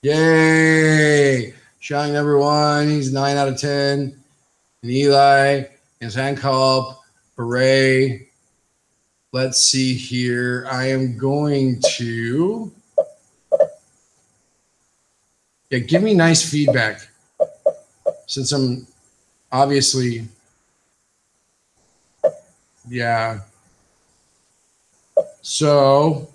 Yay! Showing number 1, he's 9 out of 10. And Eli and Zankalp, hooray. Let's see here. I am going to... Yeah, give me nice feedback. Since I'm obviously... Yeah. So...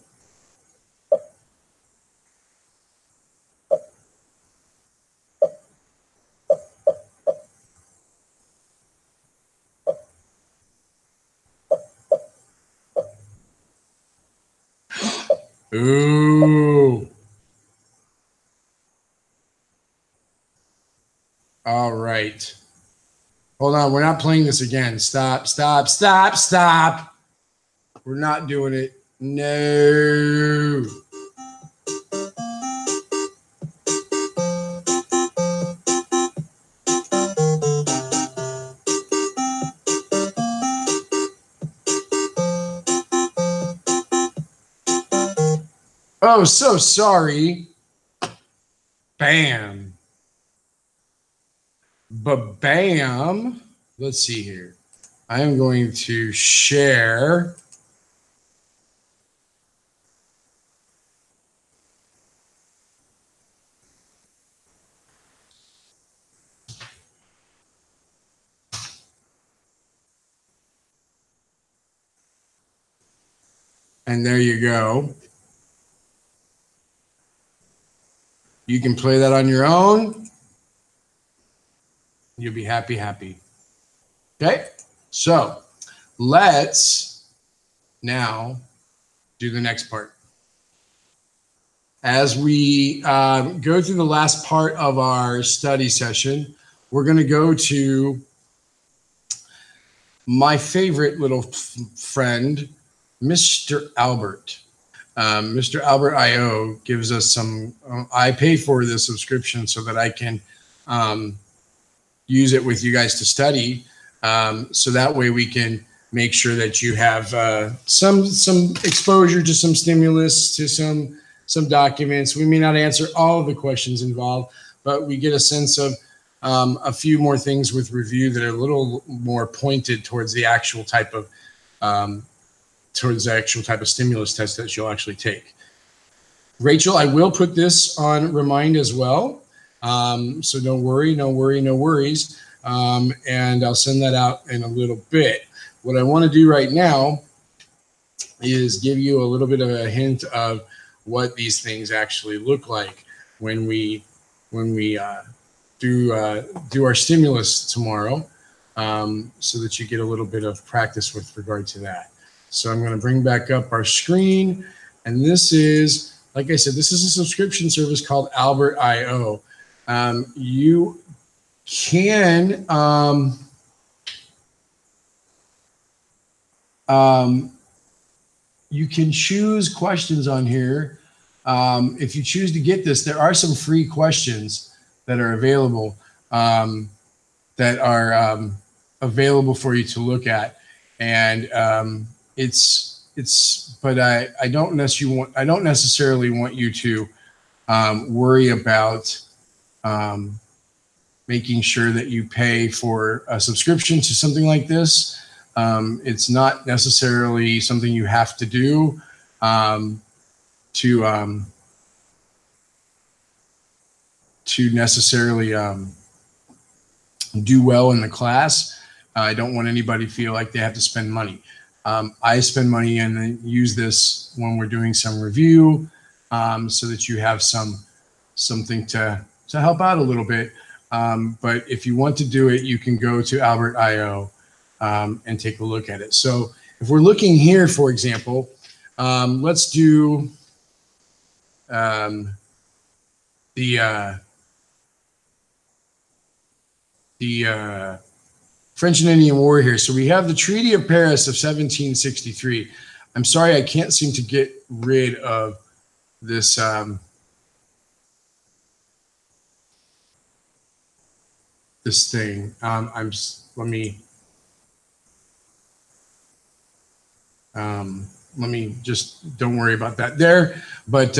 Ooh. All right. Hold on. We're not playing this again. Stop, stop, stop, stop. We're not doing it. No. Oh, so sorry. Bam. Ba-bam. Let's see here. I am going to share. And there you go. You can play that on your own. You'll be happy, happy. Okay, so let's now do the next part. As we go through the last part of our study session, we're going to go to my favorite little friend, Mr. Albert. Mr. Albert I.O. gives us some, I pay for the subscription so that I can use it with you guys to study. So that way we can make sure that you have some exposure to some stimulus, to some documents. We may not answer all of the questions involved, but we get a sense of a few more things with review that are a little more pointed towards the actual type of stimulus test that you'll actually take. Rachel, I will put this on Remind as well. So don't worry, no worries. And I'll send that out in a little bit. What I want to do right now is give you a little bit of a hint of what these things actually look like when we do our stimulus tomorrow, so that you get a little bit of practice with regard to that. So I'm going to bring back up our screen, and this is, like I said, this is a subscription service called Albert I.O. You can you can choose questions on here. If you choose to get this, there are some free questions that are available available for you to look at, and but I don't necessarily want you to worry about making sure that you pay for a subscription to something like this. It's not necessarily something you have to do to necessarily do well in the class. I don't want anybody to feel like they have to spend money. I spend money and then use this when we're doing some review, so that you have something to help out a little bit. But if you want to do it, you can go to Albert.io and take a look at it. So if we're looking here, for example, let's do the French and Indian War here. So we have the Treaty of Paris of 1763. I'm sorry, I can't seem to get rid of this. This thing. Let me just, don't worry about that there. But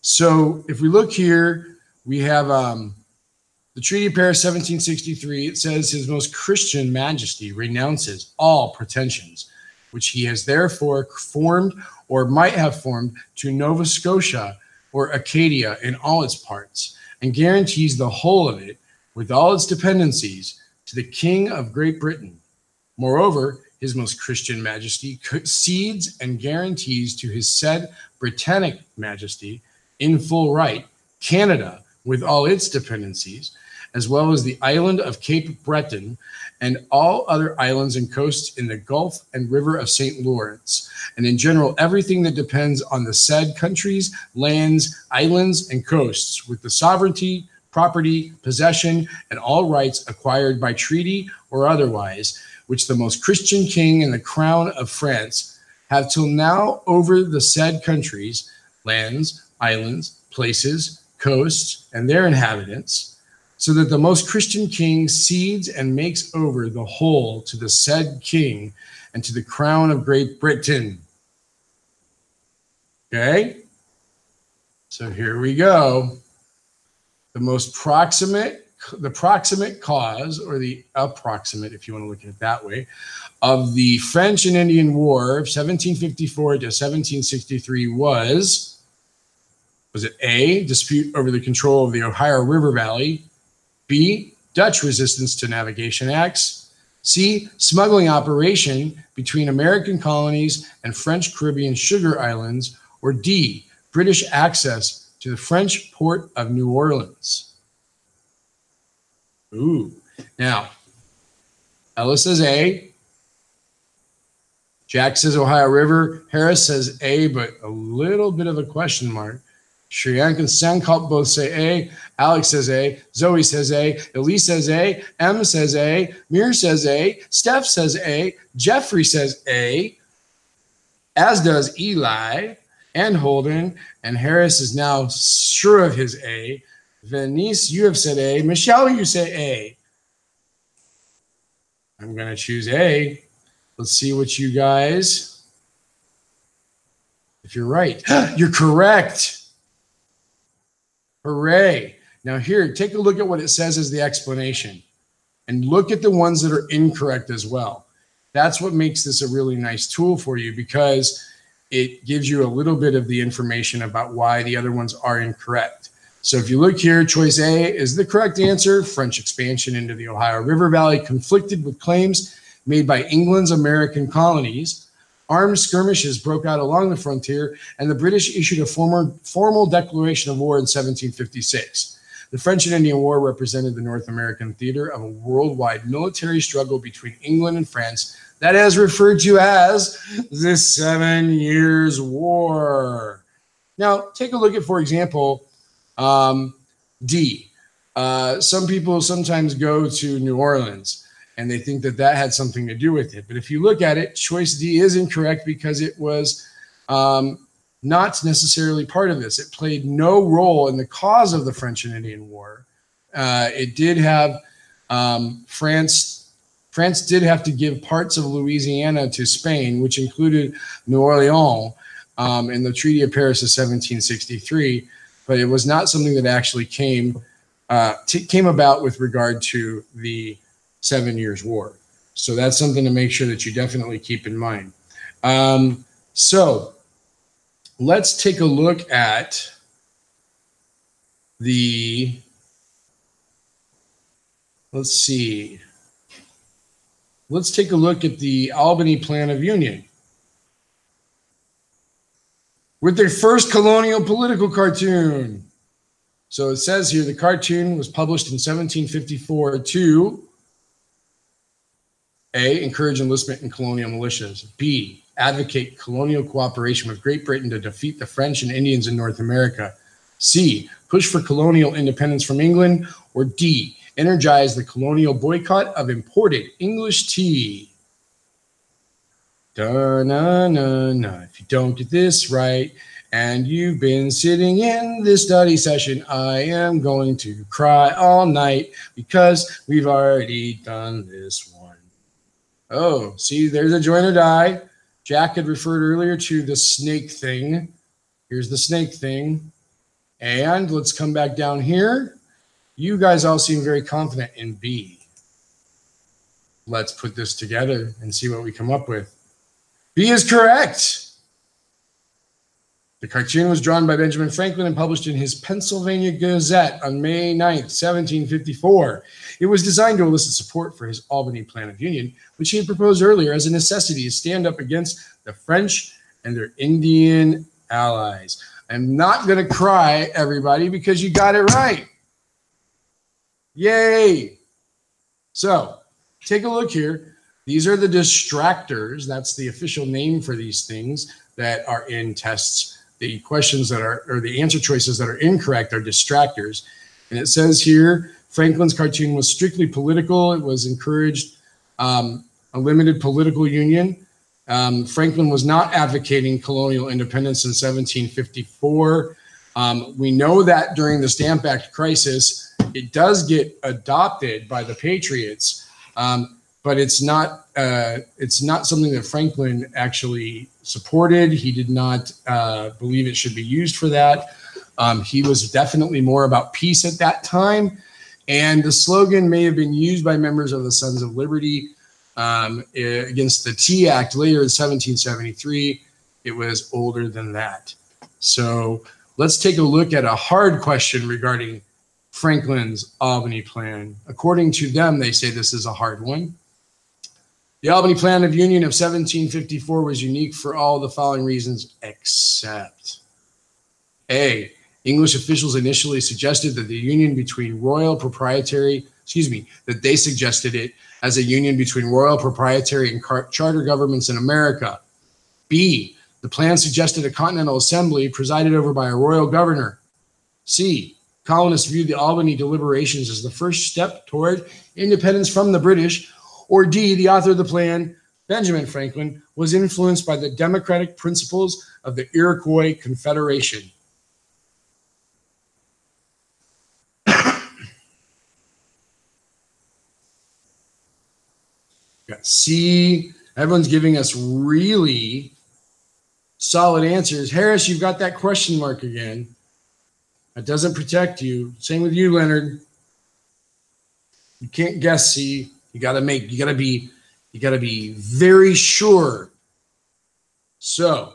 so if we look here, we have the Treaty of Paris 1763. It says His Most Christian Majesty renounces all pretensions which he has therefore formed or might have formed to Nova Scotia or Acadia in all its parts, and guarantees the whole of it with all its dependencies to the King of Great Britain. Moreover, His Most Christian Majesty cedes and guarantees to his said Britannic Majesty in full right Canada with all its dependencies, as well as the island of Cape Breton and all other islands and coasts in the Gulf and River of St. Lawrence, and in general everything that depends on the said countries, lands, islands, and coasts, with the sovereignty, property, possession, and all rights acquired by treaty or otherwise, which the Most Christian King and the Crown of France have till now over the said countries, lands, islands, places, coasts, and their inhabitants, so that the Most Christian King cedes and makes over the whole to the said King and to the Crown of Great Britain. Okay? So here we go. The proximate cause, or the approximate, if you want to look at it that way, of the French and Indian War of 1754 to 1763 was it A, dispute over the control of the Ohio River Valley, B, Dutch resistance to navigation acts, C, smuggling operation between American colonies and French Caribbean sugar islands, or D, British access to the French port of New Orleans. Ooh. Now, Ellis says A. Jack says Ohio River. Harris says A, but a little bit of a question mark. Shriyank and Sankalp both say A. Alex says A. Zoe says A. Elise says A. Em says A. Mir says A. Steph says A. Jeffrey says A. As does Eli and Holden. And Harris is now sure of his A. Venice, you have said A. Michelle, you say A. I'm going to choose A. Let's see what you guys. If you're right, you're correct. Hooray. Now here, take a look at what it says as the explanation and look at the ones that are incorrect as well. That's what makes this a really nice tool for you, because it gives you a little bit of the information about why the other ones are incorrect. So if you look here, choice A is the correct answer. French expansion into the Ohio River Valley conflicted with claims made by England's American colonies. Armed skirmishes broke out along the frontier, and the British issued a formal declaration of war in 1756. The French and Indian War represented the North American theater of a worldwide military struggle between England and France that is referred to as the 7 Years' War. Now, take a look at, for example, D. Some people sometimes go to New Orleans and they think that that had something to do with it. But if you look at it, choice D is incorrect because it was not necessarily part of this. It played no role in the cause of the French and Indian War. It did have France did have to give parts of Louisiana to Spain, which included New Orleans in the Treaty of Paris of 1763. But it was not something that actually came about with regard to the 7 Years' War. So that's something to make sure that you definitely keep in mind. So let's take a look at let's take a look at the Albany Plan of Union with their first colonial political cartoon. So it says here the cartoon was published in 1754 to A, encourage enlistment in colonial militias. B, advocate colonial cooperation with Great Britain to defeat the French and Indians in North America. C, push for colonial independence from England. Or D, energize the colonial boycott of imported English tea. Da-na-na-na. If you don't get this right, and you've been sitting in this study session, I am going to cry all night because we've already done this one. Oh, see, there's a join or die. Jack had referred earlier to the snake thing. Here's the snake thing. And let's come back down here. You guys all seem very confident in B. Let's put this together and see what we come up with. B is correct. The cartoon was drawn by Benjamin Franklin and published in his Pennsylvania Gazette on May 9th, 1754. It was designed to elicit support for his Albany Plan of Union, which he had proposed earlier as a necessity to stand up against the French and their Indian allies. I'm not going to cry, everybody, because you got it right. Yay! So, take a look here. These are the distractors. That's the official name for these things that are in tests. The questions that are, or the answer choices that are incorrect are distractors. And it says here, Franklin's cartoon was strictly political. It was encouraged a limited political union. Franklin was not advocating colonial independence in 1754. We know that during the Stamp Act crisis, it does get adopted by the Patriots, but it's not something that Franklin actually supported. He did not believe it should be used for that. He was definitely more about peace at that time. And the slogan may have been used by members of the Sons of Liberty against the Tea Act later in 1773. It was older than that. So let's take a look at a hard question regarding Franklin's Albany Plan. According to them, they say this is a hard one. The Albany Plan of Union of 1754 was unique for all the following reasons, except A, English officials initially suggested that the union between royal proprietary, that they suggested it as a union between royal proprietary and charter governments in America. B, the plan suggested a continental assembly presided over by a royal governor. C, colonists viewed the Albany deliberations as the first step toward independence from the British. Or D, the author of the plan, Benjamin Franklin, was influenced by the democratic principles of the Iroquois Confederation. Got C. Everyone's giving us really solid answers. Harris, you've got that question mark again. That doesn't protect you. Same with you, Leonard. You can't guess C. You gotta be very sure. So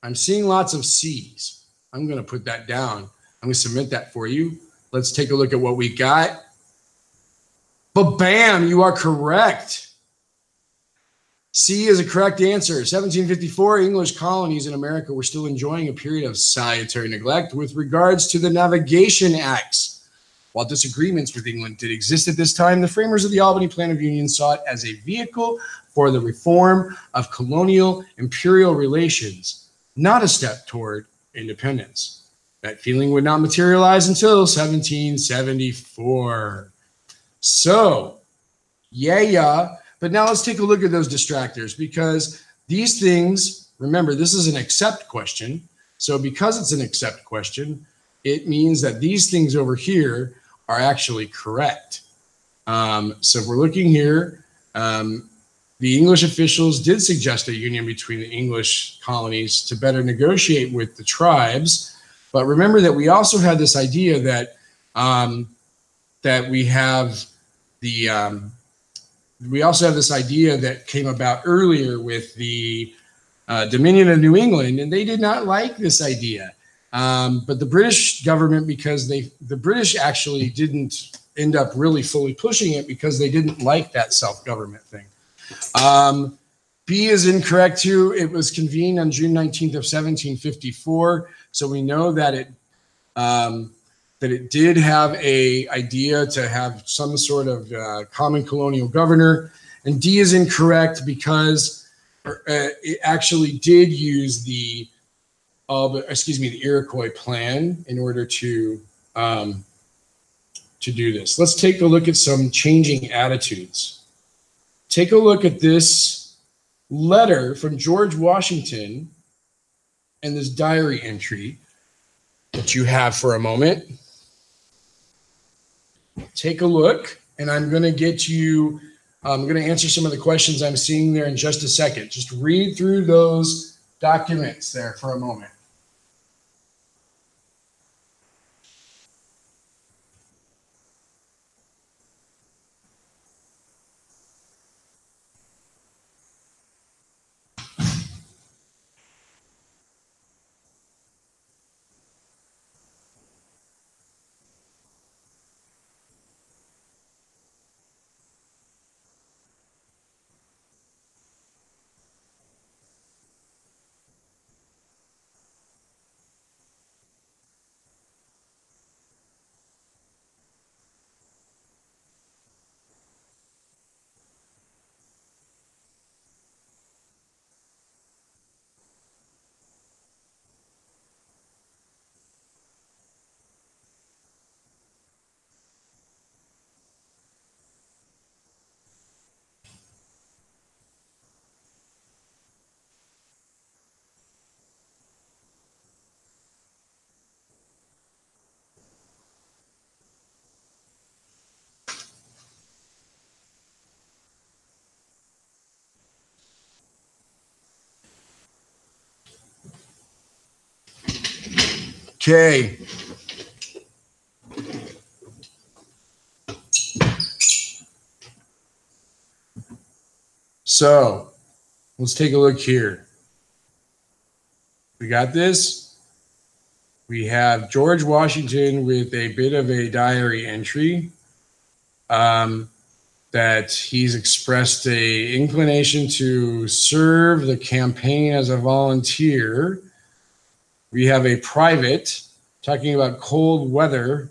I'm seeing lots of C's. I'm gonna put that down. I'm gonna submit that for you. Let's take a look at what we got. But bam, you are correct. C is a correct answer. 1754, English colonies in America were still enjoying a period of salutary neglect with regards to the Navigation Acts. While disagreements with England did exist at this time, the framers of the Albany Plan of Union saw it as a vehicle for the reform of colonial imperial relations, not a step toward independence. That feeling would not materialize until 1774. So, yeah. But now let's take a look at those distractors, because these things, remember, this is an accept question. So because it's an accept question, it means that these things over here are actually correct. So if we're looking here, the English officials did suggest a union between the English colonies to better negotiate with the tribes. But remember that we also had this idea that we also have this idea that came about earlier with the Dominion of New England, and they did not like this idea. But the British government, because the British actually didn't end up really fully pushing it because they didn't like that self-government thing. B is incorrect too. It was convened on June 19th of 1754. So we know that that it did have a idea to have some sort of common colonial governor. And D is incorrect because it actually did use the Iroquois plan in order to do this. Let's take a look at some changing attitudes. Take a look at this letter from George Washington and this diary entry that you have for a moment. Take a look, and I'm going to answer some of the questions I'm seeing there in just a second. Just read through those documents there for a moment. Okay. So let's take a look here. We got this. We have George Washington with a bit of a diary entry that he's expressed a inclination to serve the campaign as a volunteer. We have a private talking about cold weather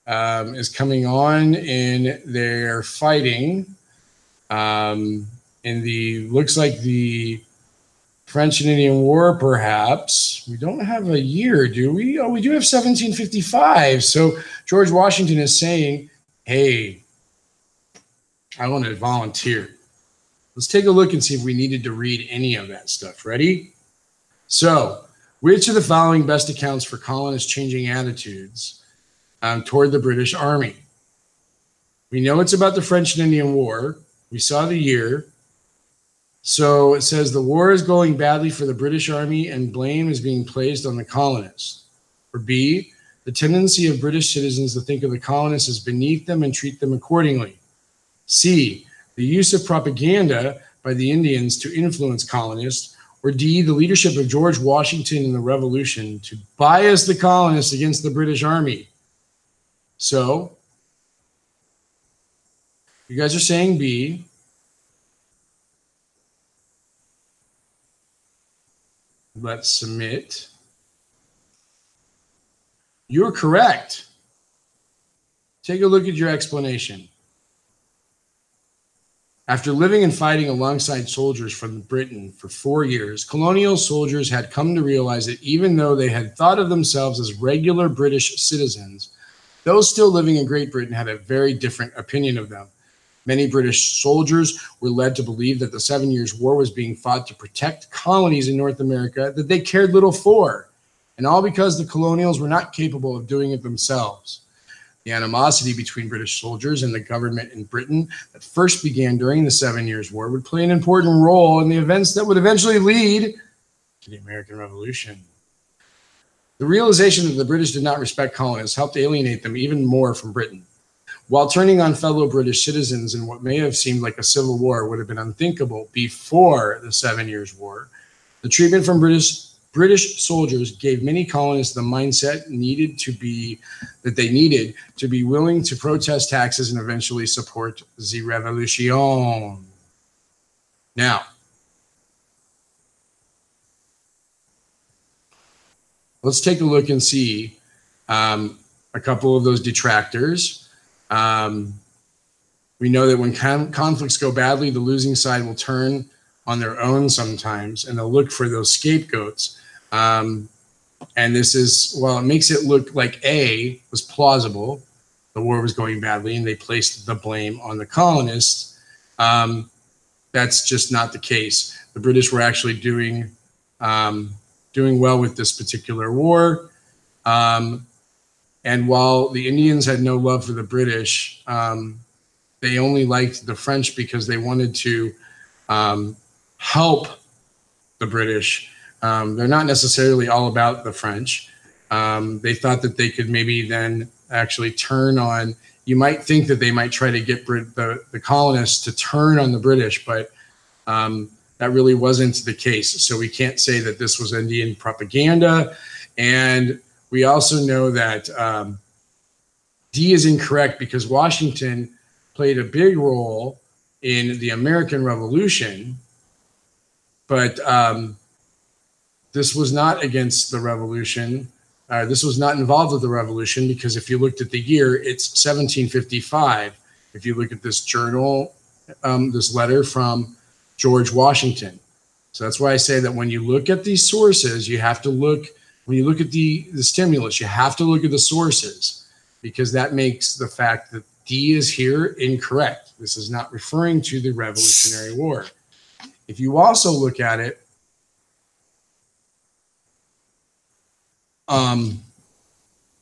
is coming on in their fighting. Looks like the French and Indian War, perhaps. We don't have a year, do we? Oh, we do have 1755. So George Washington is saying, hey, I want to volunteer. Let's take a look and see if we needed to read any of that stuff. Ready? So, which of the following best accounts for colonists changing attitudes toward the British Army? We know it's about the French and Indian War. We saw the year. So it says the war is going badly for the British Army and blame is being placed on the colonists. Or B, the tendency of British citizens to think of the colonists as beneath them and treat them accordingly. C, the use of propaganda by the Indians to influence colonists. Or D, the leadership of George Washington in the Revolution to bias the colonists against the British Army. So, you guys are saying B. Let's submit. You're correct. Take a look at your explanation. After living and fighting alongside soldiers from Britain for 4 years, colonial soldiers had come to realize that even though they had thought of themselves as regular British citizens, those still living in Great Britain had a very different opinion of them. Many British soldiers were led to believe that the 7 Years' War was being fought to protect colonies in North America that they cared little for, and all because the colonials were not capable of doing it themselves. The animosity between British soldiers and the government in Britain that first began during the 7 Years' War would play an important role in the events that would eventually lead to the American Revolution. The realization that the British did not respect colonists helped alienate them even more from Britain. While turning on fellow British citizens in what may have seemed like a civil war would have been unthinkable before the 7 Years' War, the treatment from British soldiers gave many colonists the mindset that they needed to be willing to protest taxes and eventually support the revolution. Now, let's take a look and see. a couple of those detractors. We know that when conflicts go badly, the losing side will turn on their own sometimes, and they'll look for those scapegoats. And this is, while it makes it look like A was plausible, the war was going badly, and they placed the blame on the colonists, that's just not the case. The British were actually doing well with this particular war. And while the Indians had no love for the British, they only liked the French because they wanted to help the British. They're not necessarily all about the French. They thought that they could maybe then actually turn on, you might think that they might try to get the colonists to turn on the British, but that really wasn't the case. So we can't say that this was Indian propaganda. And we also know that D is incorrect because Washington played a big role in the American Revolution, but this was not against the Revolution. This was not involved with the Revolution, because if you looked at the year, it's 1755. If you look at this journal, this letter from George Washington. So that's why I say that when you look at these sources, you have to look, when you look at the stimulus, you have to look at the sources, because that makes the fact that D is here incorrect. This is not referring to the Revolutionary War. If you also look at it,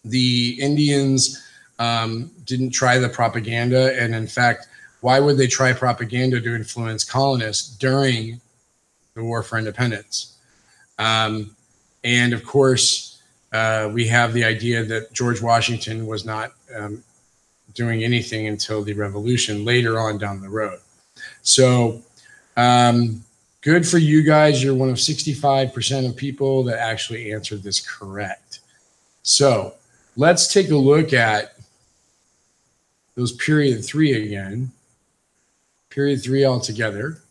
the Indians didn't try the propaganda, and in fact, why would they try propaganda to influence colonists during the War for Independence? And of course, we have the idea that George Washington was not doing anything until the Revolution later on down the road. So good for you guys. You're one of 65% of people that actually answered this correct. So let's take a look at those period 3 again. Period 3 altogether.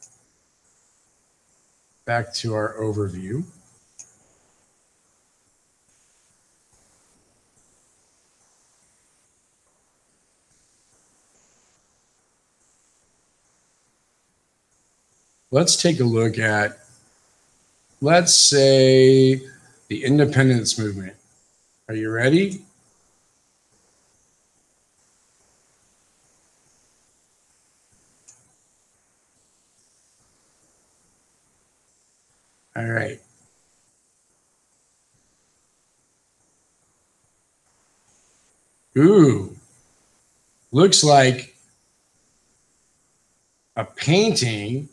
Back to our overview. Let's take a look at, let's say, the independence movement. Are you ready? All right. Ooh, looks like a painting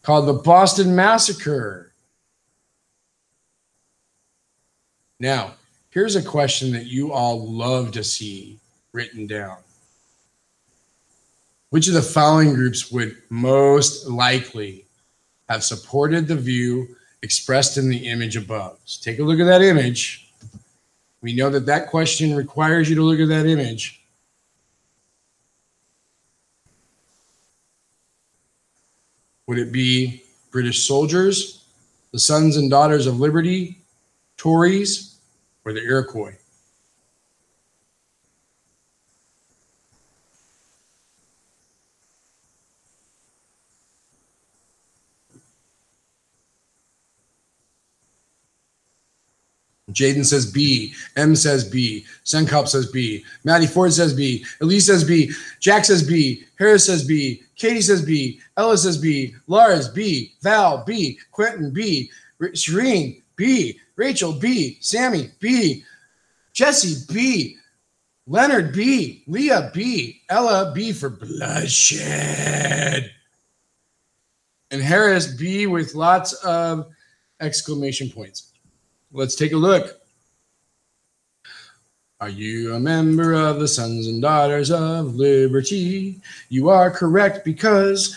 called the Boston Massacre. Now, here's a question that you all love to see written down. Which of the following groups would most likely have supported the view expressed in the image above? So take a look at that image. We know that that question requires you to look at that image. Would it be British soldiers, the sons and daughters of liberty, Tories, or the Iroquois? Jaden says B. M says B. Senkop says B. Maddie Ford says B. Elise says B. Jack says B. Harris says B. Katie says B. Ella says B. Lars B. Val B. Quentin B. Shireen B. Rachel B. Sammy B. Jesse B. Leonard B. Leah B. Ella B for bloodshed. And Harris B with lots of exclamation points. Let's take a look. Are you a member of the Sons and Daughters of Liberty? You are correct because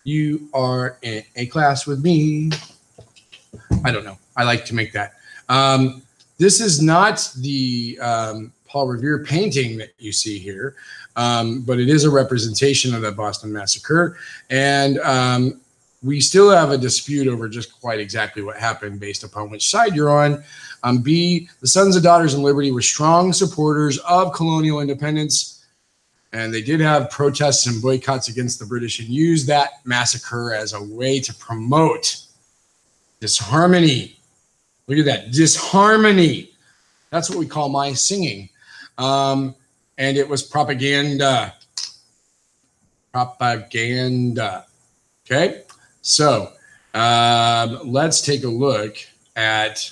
you are in a class with me. I don't know. I like to make that. This is not the Paul Revere painting that you see here, but it is a representation of the Boston Massacre. And we still have a dispute over just quite exactly what happened based upon which side you're on. B, the Sons of Daughters of Liberty were strong supporters of colonial independence, and they did have protests and boycotts against the British and used that massacre as a way to promote disharmony. Look at that, disharmony. That's what we call my singing. And it was propaganda. Propaganda. Okay, so let's take a look at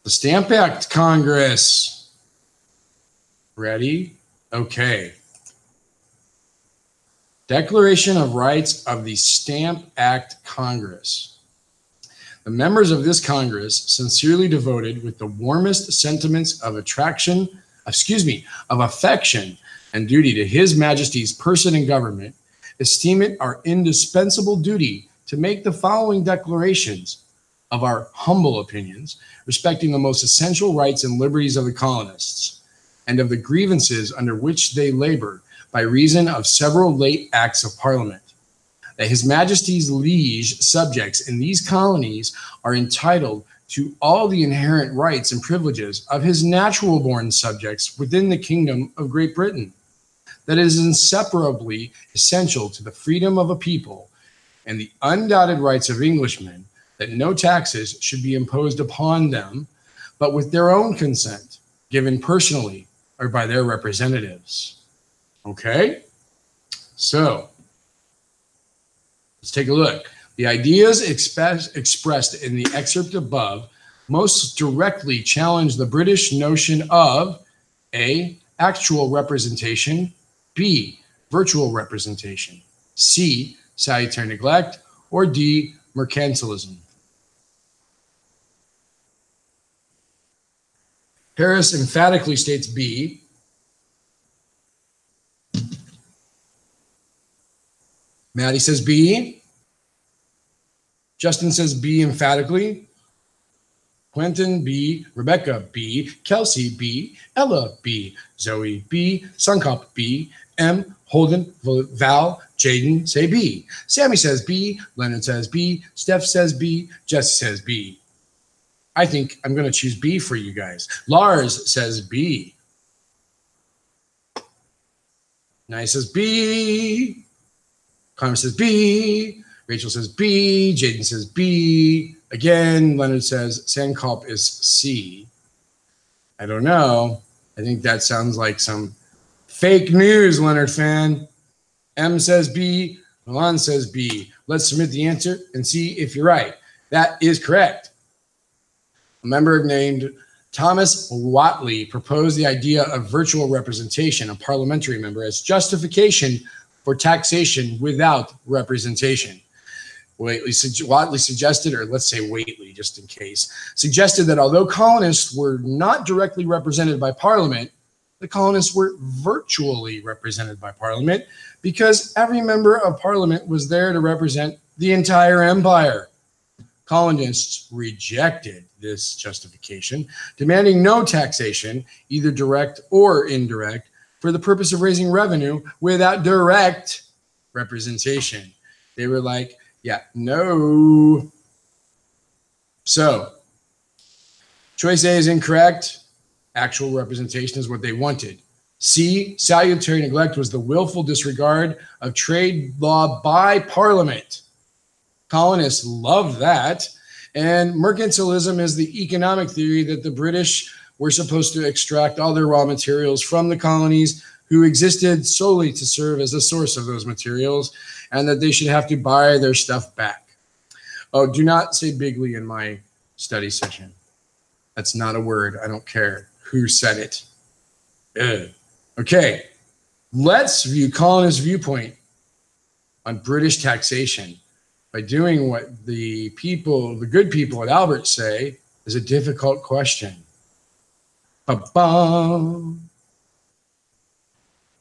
the Stamp Act Congress. Ready? Okay. Declaration of Rights of the Stamp Act Congress. The members of this Congress, sincerely devoted with the warmest sentiments of affection and duty to His Majesty's person and government, esteem it our indispensable duty to make the following declarations of our humble opinions respecting the most essential rights and liberties of the colonists, and of the grievances under which they labor by reason of several late acts of Parliament. That His Majesty's liege subjects in these colonies are entitled to all the inherent rights and privileges of his natural-born subjects within the Kingdom of Great Britain. That it is inseparably essential to the freedom of a people and the undoubted rights of Englishmen that no taxes should be imposed upon them, but with their own consent, given personally or by their representatives. Okay? So, let's take a look. The ideas expressed in the excerpt above most directly challenge the British notion of A, actual representation, B, virtual representation, C, salutary neglect, or D, mercantilism. Harris emphatically states B. Maddie says B. Justin says B emphatically. Quentin B. Rebecca B. Kelsey B. Ella B. Zoe B. Sunkop B. M. Holden, Val, Jaden say B. Sammy says B. Leonard says B. Steph says B. Jesse says B. I think I'm going to choose B for you guys. Lars says B. Nye says B. Connor says B. Rachel says B. Jaden says B. Again, Leonard says Sandkalp is C. I don't know. I think that sounds like some fake news, Leonard fan. M says B. Milan says B. Let's submit the answer and see if you're right. That is correct. A member named Thomas Watley proposed the idea of virtual representation, a parliamentary member, as justification for taxation without representation. Watley suggested, or let's say Whately, just in case, suggested that although colonists were not directly represented by Parliament, the colonists were virtually represented by Parliament because every member of Parliament was there to represent the entire empire. Colonists rejected this justification, demanding no taxation, either direct or indirect, for the purpose of raising revenue without direct representation. They were like, yeah, no. So, choice A is incorrect. Actual representation is what they wanted. C, salutary neglect was the willful disregard of trade law by Parliament. Colonists loved that. And mercantilism is the economic theory that the British were supposed to extract all their raw materials from the colonies, who existed solely to serve as a source of those materials, and that they should have to buy their stuff back. Oh, do not say bigly in my study session. That's not a word. I don't care who said it. Ugh. Okay, let's view colonists' viewpoint on British taxation by doing what the good people at Albert say is a difficult question. Ba-bum.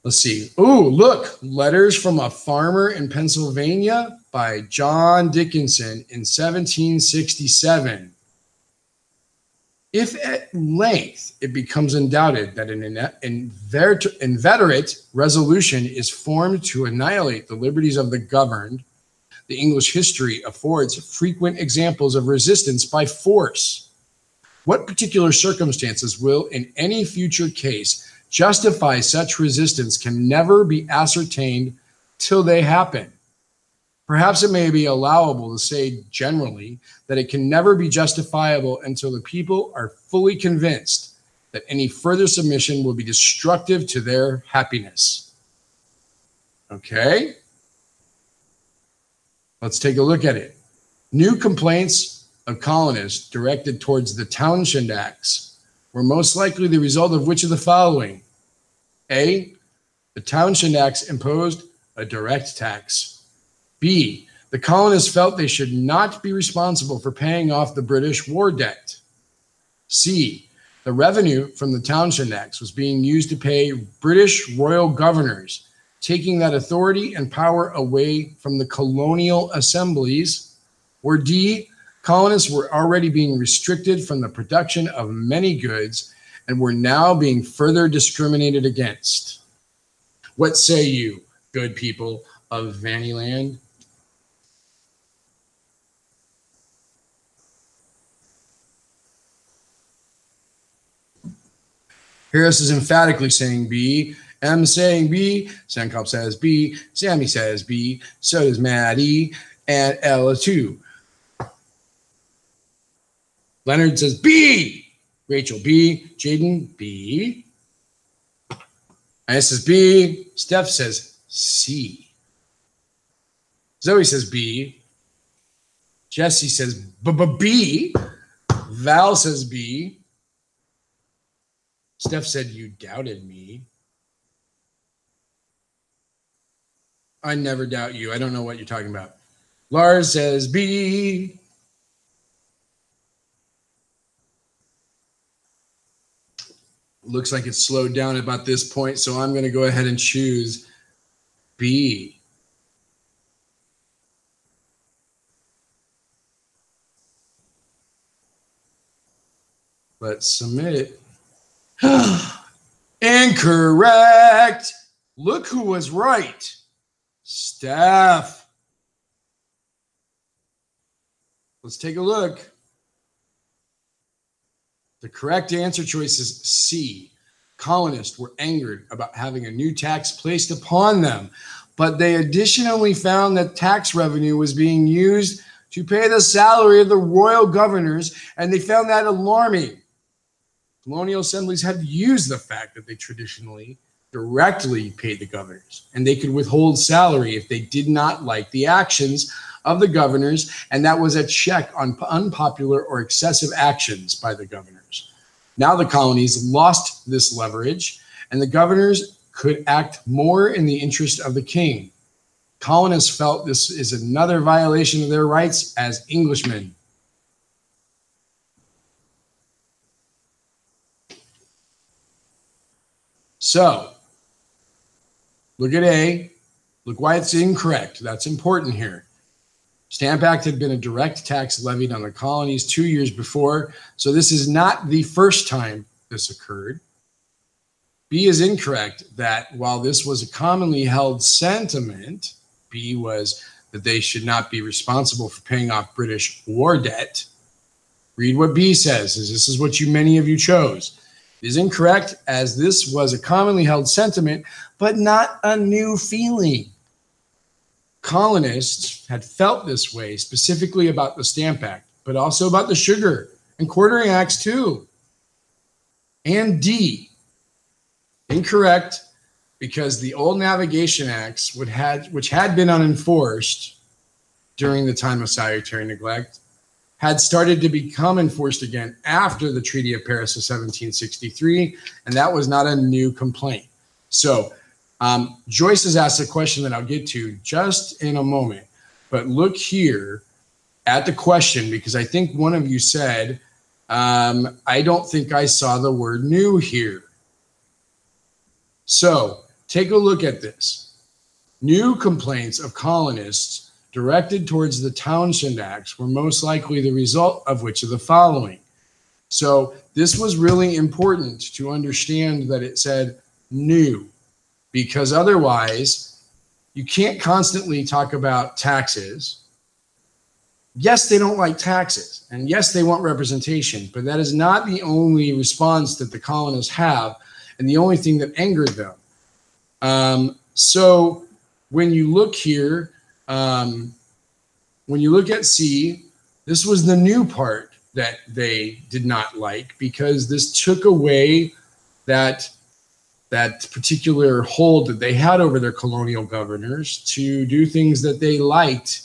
Let's see. Oh, look, letters from a farmer in Pennsylvania by John Dickinson in 1767. If at length it becomes undoubted that an inveterate resolution is formed to annihilate the liberties of the governed, the English history affords frequent examples of resistance by force. What particular circumstances will, in any future case, justify such resistance can never be ascertained till they happen. Perhaps it may be allowable to say generally that it can never be justifiable until the people are fully convinced that any further submission will be destructive to their happiness. Okay? Let's take a look at it. New complaints of colonists directed towards the Townshend Acts were most likely the result of which of the following? A, the Townshend Acts imposed a direct tax. B, the colonists felt they should not be responsible for paying off the British war debt. C, the revenue from the Townshend Acts was being used to pay British royal governors, taking that authority and power away from the colonial assemblies. Or D, colonists were already being restricted from the production of many goods and were now being further discriminated against. What say you, good people of Vannyland? Harris is emphatically saying B. M saying B. Sankop says B. Sammy says B. So does Maddie and Ella too. Leonard says B. Rachel B. Jaden B. Ina says B. Steph says C. Zoe says B. Jesse says B. Val says B. Steph said you doubted me. I never doubt you. I don't know what you're talking about. Lars says B. Looks like it's slowed down about this point, so I'm going to go ahead and choose B. Let's submit it. Incorrect. Look who was right. Steph. Let's take a look. The correct answer choice is C. Colonists were angered about having a new tax placed upon them, but they additionally found that tax revenue was being used to pay the salary of the royal governors, and they found that alarming. Colonial assemblies had used the fact that they traditionally directly paid the governors, and they could withhold salary if they did not like the actions of the governors, and that was a check on unpopular or excessive actions by the governors. Now the colonies lost this leverage, and the governors could act more in the interest of the king. Colonists felt this is another violation of their rights as Englishmen. So, look at A. Look why it's incorrect. That's important here. Stamp Act had been a direct tax levied on the colonies 2 years before, so this is not the first time this occurred. B is incorrect that while this was a commonly held sentiment, B was that they should not be responsible for paying off British war debt. Read what B says, as this is what many of you chose. It is incorrect, as this was a commonly held sentiment, but not a new feeling. Colonists had felt this way specifically about the Stamp Act, but also about the Sugar and Quartering Acts too. And D, incorrect, because the old Navigation Acts, which had been unenforced during the time of salutary neglect, had started to become enforced again after the Treaty of Paris of 1763, and that was not a new complaint. So Joyce has asked a question that I'll get to just in a moment, but look here at the question, because I think one of you said, I don't think I saw the word new here. So take a look at this. New complaints of colonists directed towards the Townshend Acts were most likely the result of which of the following. So this was really important to understand that it said new, because otherwise you can't constantly talk about taxes. Yes, they don't like taxes, and yes, they want representation, but that is not the only response that the colonists have, and the only thing that angered them. So when you look here, when you look at C, this was the new part that they did not like, because this took away that particular hold that they had over their colonial governors to do things that they liked,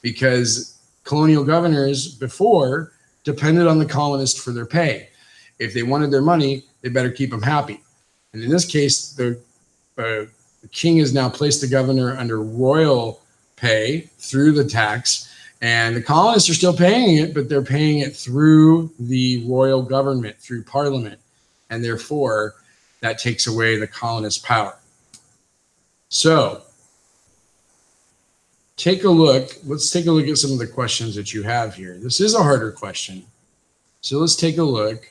because colonial governors before depended on the colonists for their pay. If they wanted their money, they better keep them happy. And in this case, the king has now placed the governor under royal pay through the tax, and the colonists are still paying it, but they're paying it through the royal government, through parliament, and therefore that takes away the colonist power. So take a look. Let's take a look at some of the questions that you have here. This is a harder question. So let's take a look.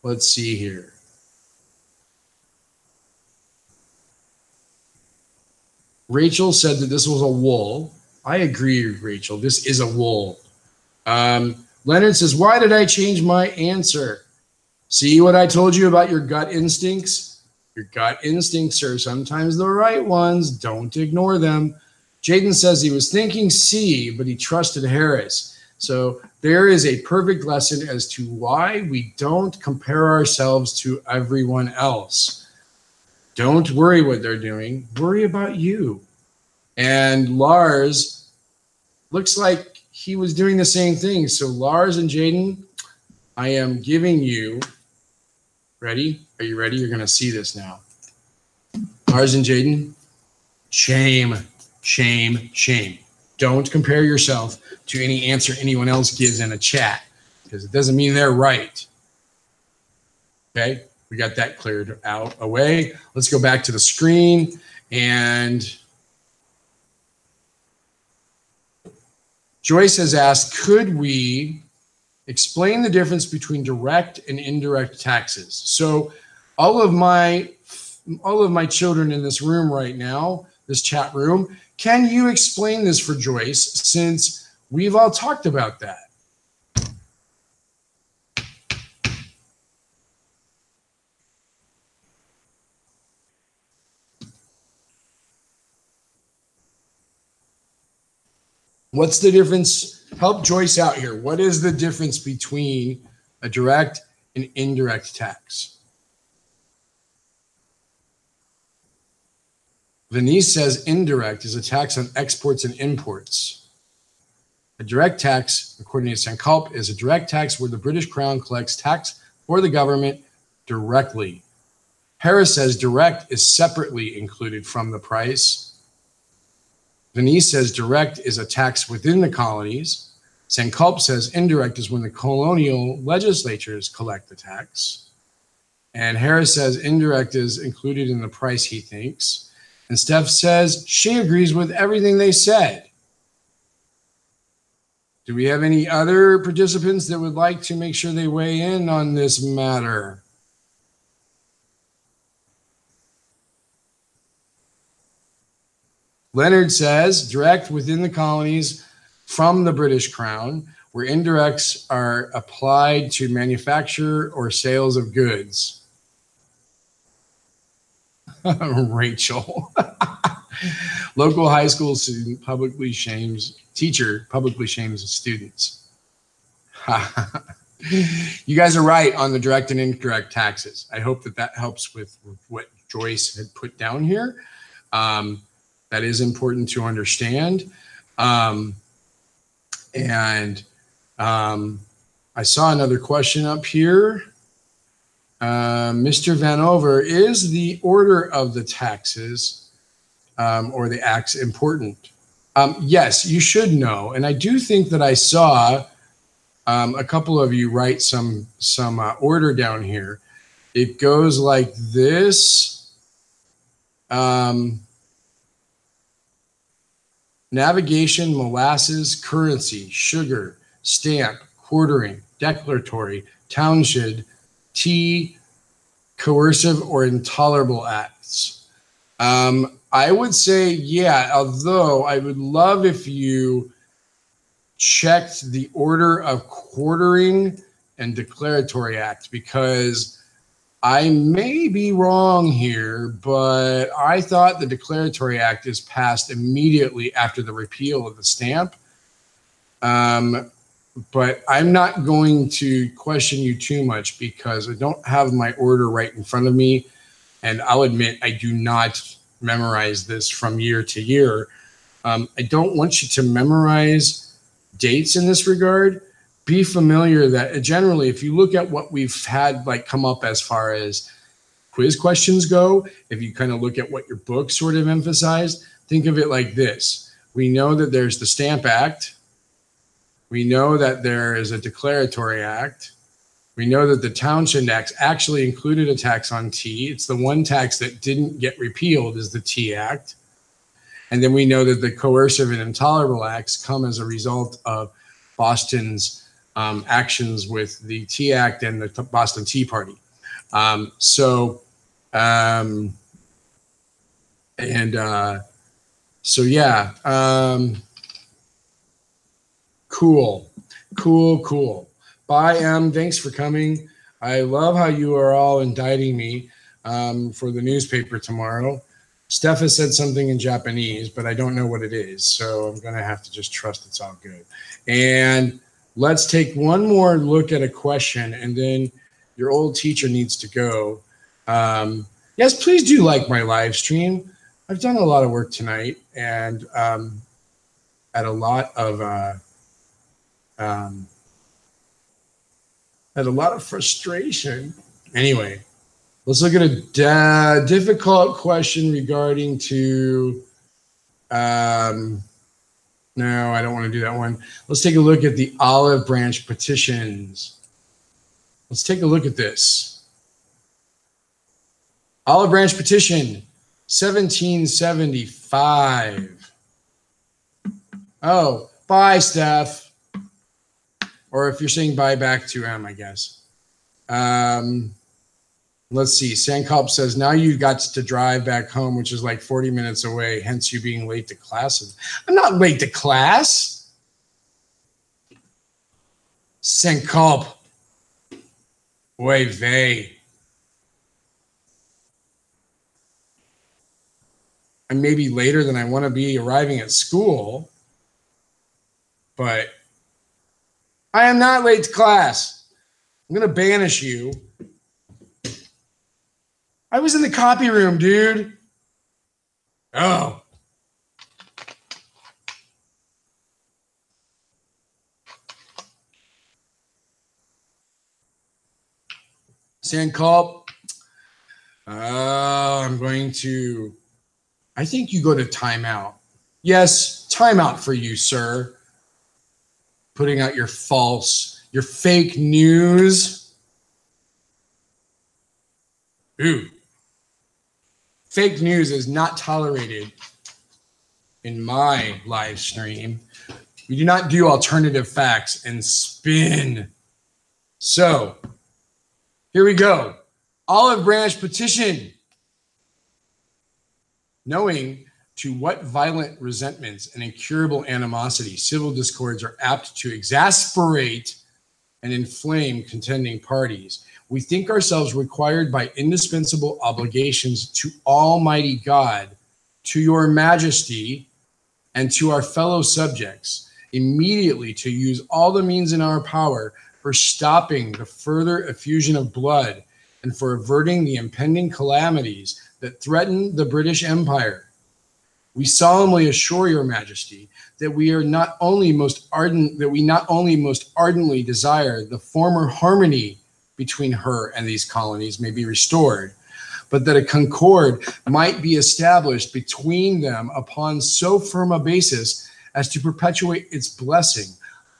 Let's see here. Rachel said that this was a wool. I agree, Rachel. This is a wool. Leonard says, why did I change my answer? See what I told you about your gut instincts? Your gut instincts are sometimes the right ones. Don't ignore them. Jaden says he was thinking C, but he trusted Harris. So there is a perfect lesson as to why we don't compare ourselves to everyone else. Don't worry what they're doing. Worry about you. And Lars looks like he was doing the same thing. So Lars and Jaden, I am giving you, ready? Are you ready? You're going to see this now. Lars and Jaden, shame, shame, shame. Don't compare yourself to any answer anyone else gives in a chat, because it doesn't mean they're right. Okay, we got that cleared out away. Let's go back to the screen. And Joyce has asked, could we explain the difference between direct and indirect taxes? So all of my children in this room right now, this chat room, can you explain this for Joyce, since we've all talked about that? What's the difference? Help Joyce out here. What is the difference between a direct and indirect tax? Venice says indirect is a tax on exports and imports. A direct tax, according to St. Culp, is a direct tax where the British Crown collects tax for the government directly. Harris says direct is separately included from the price. Venice says direct is a tax within the colonies. St. Culp says indirect is when the colonial legislatures collect the tax. And Harris says indirect is included in the price, he thinks. And Steph says she agrees with everything they said. Do we have any other participants that would like to make sure they weigh in on this matter? Leonard says direct within the colonies from the British Crown, where indirects are applied to manufacture or sales of goods. Rachel. Local high school student publicly shames teacher, publicly shames students. You guys are right on the direct and indirect taxes. I hope that helps with what Joyce had put down here. That is important to understand. I saw another question up here. Mr. Vanover, is the order of the taxes or the acts important? Yes, you should know. And I do think that I saw a couple of you write some order down here. It goes like this. Navigation, molasses, currency, sugar, stamp, quartering, declaratory, townshend, tea, coercive or intolerable acts. I would say, yeah, although I would love if you checked the order of quartering and declaratory act, because I may be wrong here, but I thought the declaratory act is passed immediately after the repeal of the stamp. But I'm not going to question you too much because I don't have my order right in front of me. And I'll admit, I do not memorize this from year to year. I don't want you to memorize dates in this regard. Be familiar that generally, if you look at what we've had like come up as far as quiz questions go, if you kind of look at what your book sort of emphasized, think of it like this. We know that there's the Stamp Act. We know that there is a declaratory act. We know that the Townshend Act actually included a tax on tea. It's the one tax that didn't get repealed is the Tea Act. And then we know that the coercive and intolerable acts come as a result of Boston's actions with the Tea Act and the Boston Tea Party. So yeah. Cool. Bye, Em. Thanks for coming. I love how you are all indicting me for the newspaper tomorrow. Steph has said something in Japanese, but I don't know what it is. So I'm going to have to just trust it's all good. And let's take one more look at a question, and then your old teacher needs to go. Yes, please do like my live stream. I've done a lot of work tonight and at a lot of frustration. Anyway, let's look at a difficult question regarding to, no, I don't want to do that one. Let's take a look at the olive branch petitions. Let's take a look at this. Olive branch petition, 1775. Oh, bye, Steph. Or if you're saying bye back to M, I guess. Let's see. Sankalp says, now you got to drive back home, which is like 40 minutes away, hence you being late to classes. I'm not late to class. Sankalp. Oy vey. I may be later than I want to be arriving at school, but I am not late to class. I'm going to banish you. I was in the copy room, dude. Oh. Sankalp. I'm going to, I think you go to timeout. Yes, timeout for you, sir. Putting out your fake news. Ooh. Fake news is not tolerated in my live stream. We do not do alternative facts and spin. So, here we go. Olive branch petition. Knowing to what violent resentments and incurable animosity civil discords are apt to exasperate and inflame contending parties, we think ourselves required by indispensable obligations to Almighty God, to your majesty, and to our fellow subjects, immediately to use all the means in our power for stopping the further effusion of blood and for averting the impending calamities that threaten the British Empire. We solemnly assure your majesty that we not only most ardently desire the former harmony between her and these colonies may be restored, but that a concord might be established between them upon so firm a basis as to perpetuate its blessing,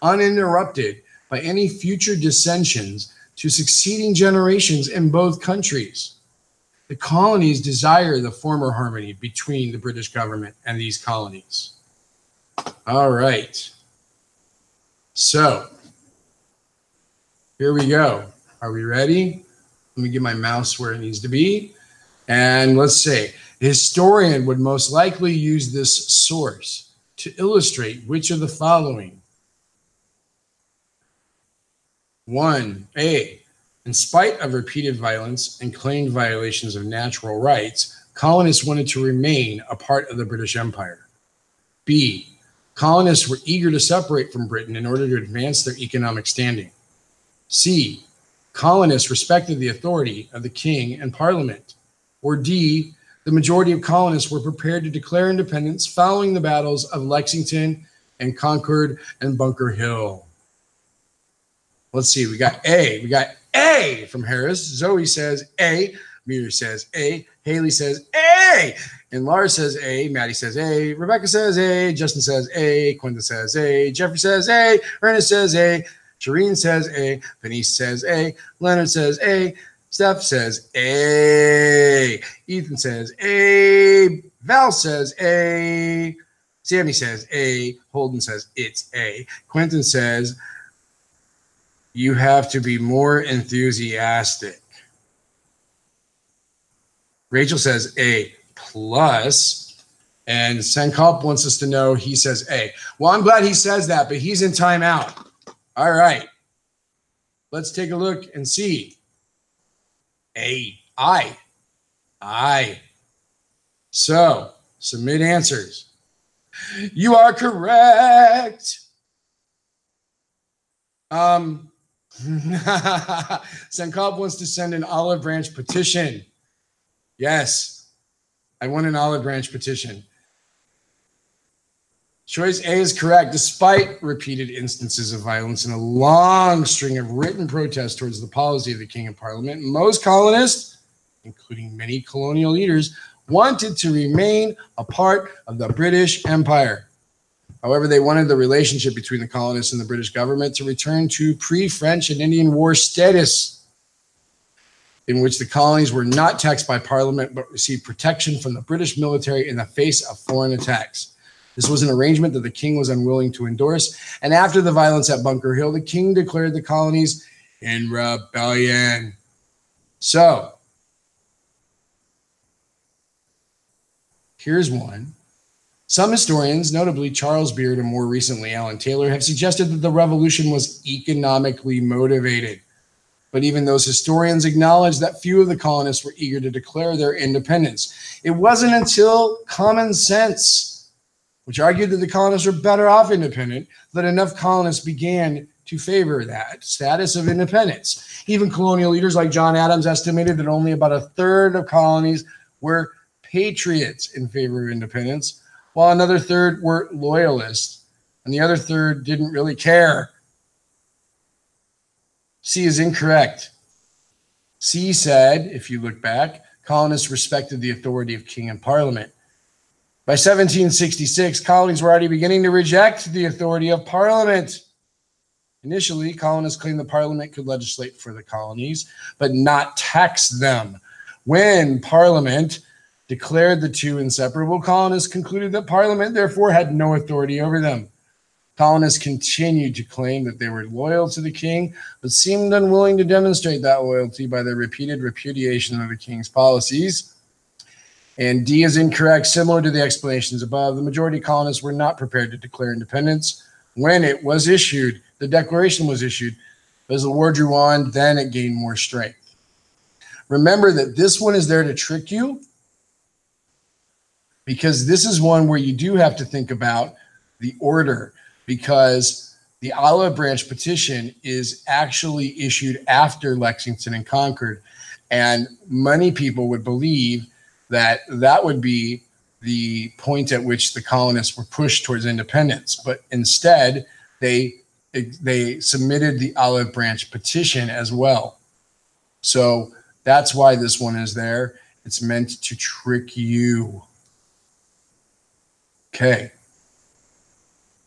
uninterrupted by any future dissensions to succeeding generations in both countries. The colonies desire the former harmony between the British government and these colonies. All right. So, here we go. Are we ready? Let me get my mouse where it needs to be. And let's say the historian would most likely use this source to illustrate which of the following. 1A, in spite of repeated violence and claimed violations of natural rights, colonists wanted to remain a part of the British Empire. B, colonists were eager to separate from Britain in order to advance their economic standing. C, colonists respected the authority of the king and parliament. Or D, the majority of colonists were prepared to declare independence following the battles of Lexington and Concord and Bunker Hill. Let's see, we got A. We got A from Harris. Zoe says A. Meter says A. Haley says A. And Lars says A. Maddie says A. Rebecca says A. Justin says A. Quinta says A. Jeffrey says A. Ernest says A. Shireen says A. Denise says A. Leonard says A. Steph says A. Ethan says A. Val says A. Sammy says A. Holden says it's A. Quentin says you have to be more enthusiastic. Rachel says A plus. And Senkop wants us to know he says A. Well, I'm glad he says that, but he's in timeout. All right. Let's take a look and see. A. I. So, submit answers. You are correct. Senkop wants to send an olive branch petition. Yes, I want an olive branch petition. Choice A is correct. Despite repeated instances of violence and a long string of written protests towards the policy of the king and parliament, most colonists, including many colonial leaders, wanted to remain a part of the British Empire. However, they wanted the relationship between the colonists and the British government to return to pre-French and Indian War status, in which the colonies were not taxed by Parliament but received protection from the British military in the face of foreign attacks. This was an arrangement that the king was unwilling to endorse, and after the violence at Bunker Hill, the king declared the colonies in rebellion. So, here's one. Some historians, notably Charles Beard and more recently Alan Taylor, have suggested that the revolution was economically motivated. But even those historians acknowledge that few of the colonists were eager to declare their independence. It wasn't until common sense, which argued that the colonists were better off independent, that enough colonists began to favor that status of independence. Even colonial leaders like John Adams estimated that only about a third of colonies were patriots in favor of independence, while another third were loyalists, and the other third didn't really care. C is incorrect. C said, if you look back, colonists respected the authority of king and parliament. By 1766, colonies were already beginning to reject the authority of parliament. Initially, colonists claimed the parliament could legislate for the colonies, but not tax them. When parliament declared the two inseparable, colonists concluded that parliament therefore had no authority over them. Colonists continued to claim that they were loyal to the king, but seemed unwilling to demonstrate that loyalty by their repeated repudiation of the king's policies. And D is incorrect. Similar to the explanations above, the majority of colonists were not prepared to declare independence when it was issued. The declaration was issued. As the war drew on, then it gained more strength. Remember that this one is there to trick you, because this is one where you do have to think about the order, because the olive branch petition is actually issued after Lexington and Concord. And many people would believe that that would be the point at which the colonists were pushed towards independence. But instead, they submitted the olive branch petition as well. So that's why this one is there. It's meant to trick you. Okay.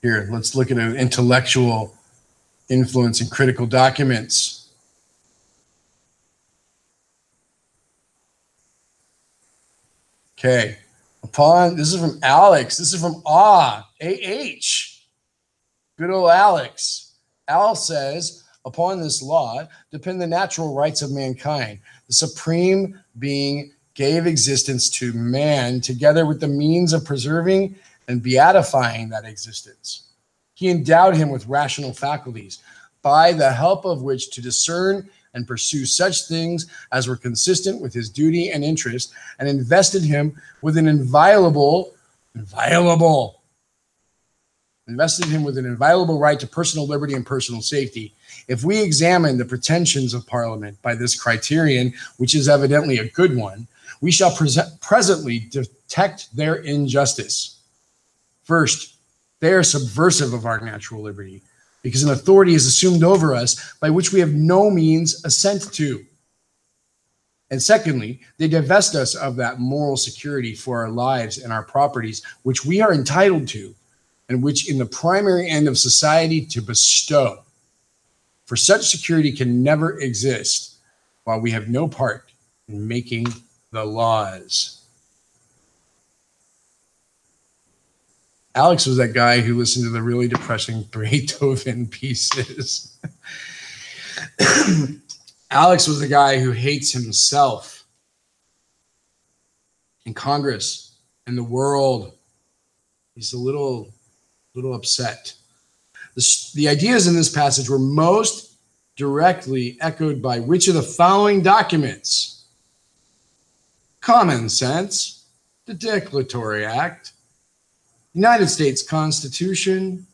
Here, let's look at an intellectual influence in critical documents. Okay. This is from Alex. This is from AH. Good old Alex. Al says, Upon this law depend the natural rights of mankind. The Supreme Being gave existence to man together with the means of preserving and beatifying that existence. He endowed him with rational faculties, by the help of which to discern and pursue such things as were consistent with his duty and interest, and invested him with an inviolable right to personal liberty and personal safety. If we examine the pretensions of Parliament by this criterion, which is evidently a good one, we shall presently detect their injustice. First, they are subversive of our natural liberty, because an authority is assumed over us by which we have no means assent to. And secondly, they divest us of that moral security for our lives and our properties, which we are entitled to, and which in the primary end of society to bestow. For such security can never exist while we have no part in making the laws. Alex was that guy who listened to the really depressing Beethoven pieces. Alex was the guy who hates himself and Congress and the world. He's a little upset. The ideas in this passage were most directly echoed by which of the following documents? Common sense, the Declaratory Act, United States Constitution,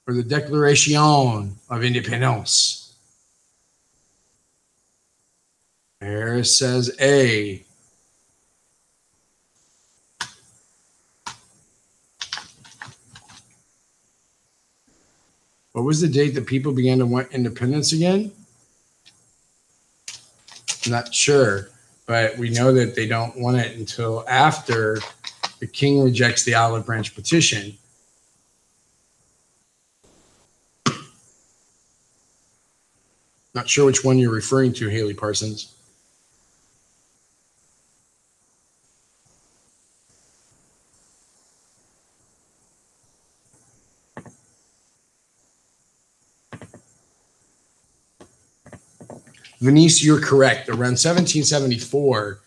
or the Declaration of Independence? Harris says A. What was the date that people began to want independence again? I'm not sure, but we know that they don't want it until after the king rejects the olive branch petition. Not sure which one you're referring to, Haley Parsons. Venice, you're correct. Around 1774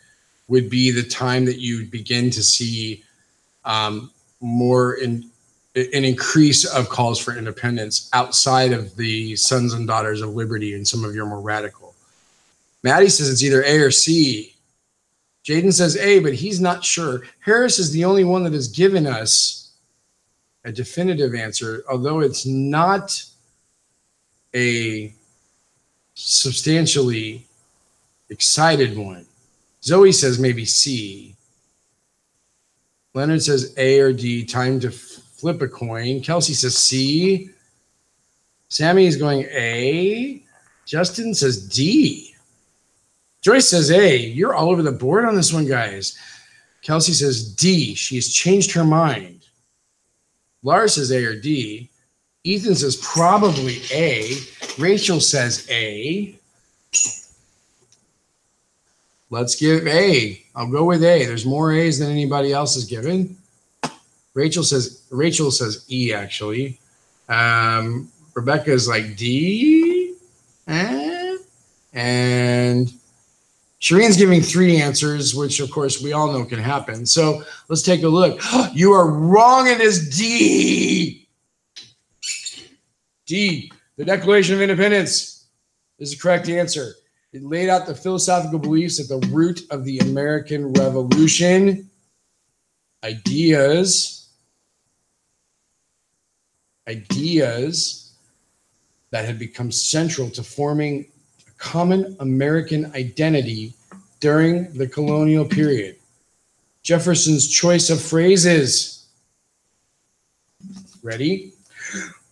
would be the time that you begin to see more an increase of calls for independence outside of the Sons and Daughters of Liberty and some of your more radical. Maddie says it's either A or C. Jaden says A, but he's not sure. Harris is the only one that has given us a definitive answer, although it's not a substantially excited one. Zoe says maybe C. Leonard says A or D. Time to flip a coin. Kelsey says C. Sammy is going A. Justin says D. Joyce says A. You're all over the board on this one, guys. Kelsey says D. She has changed her mind. Laura says A or D. Ethan says probably A. Rachel says A. Let's give A. I'll go with A. There's more A's than anybody else is given. Rachel says E, actually. Rebecca is like D. And Shireen's giving 3 answers, which, of course, we all know can happen. So let's take a look. You are wrong. It is D. D. The Declaration of Independence is the correct answer. It laid out the philosophical beliefs at the root of the American Revolution. Ideas that had become central to forming a common American identity during the colonial period. Jefferson's choice of phrases. Ready?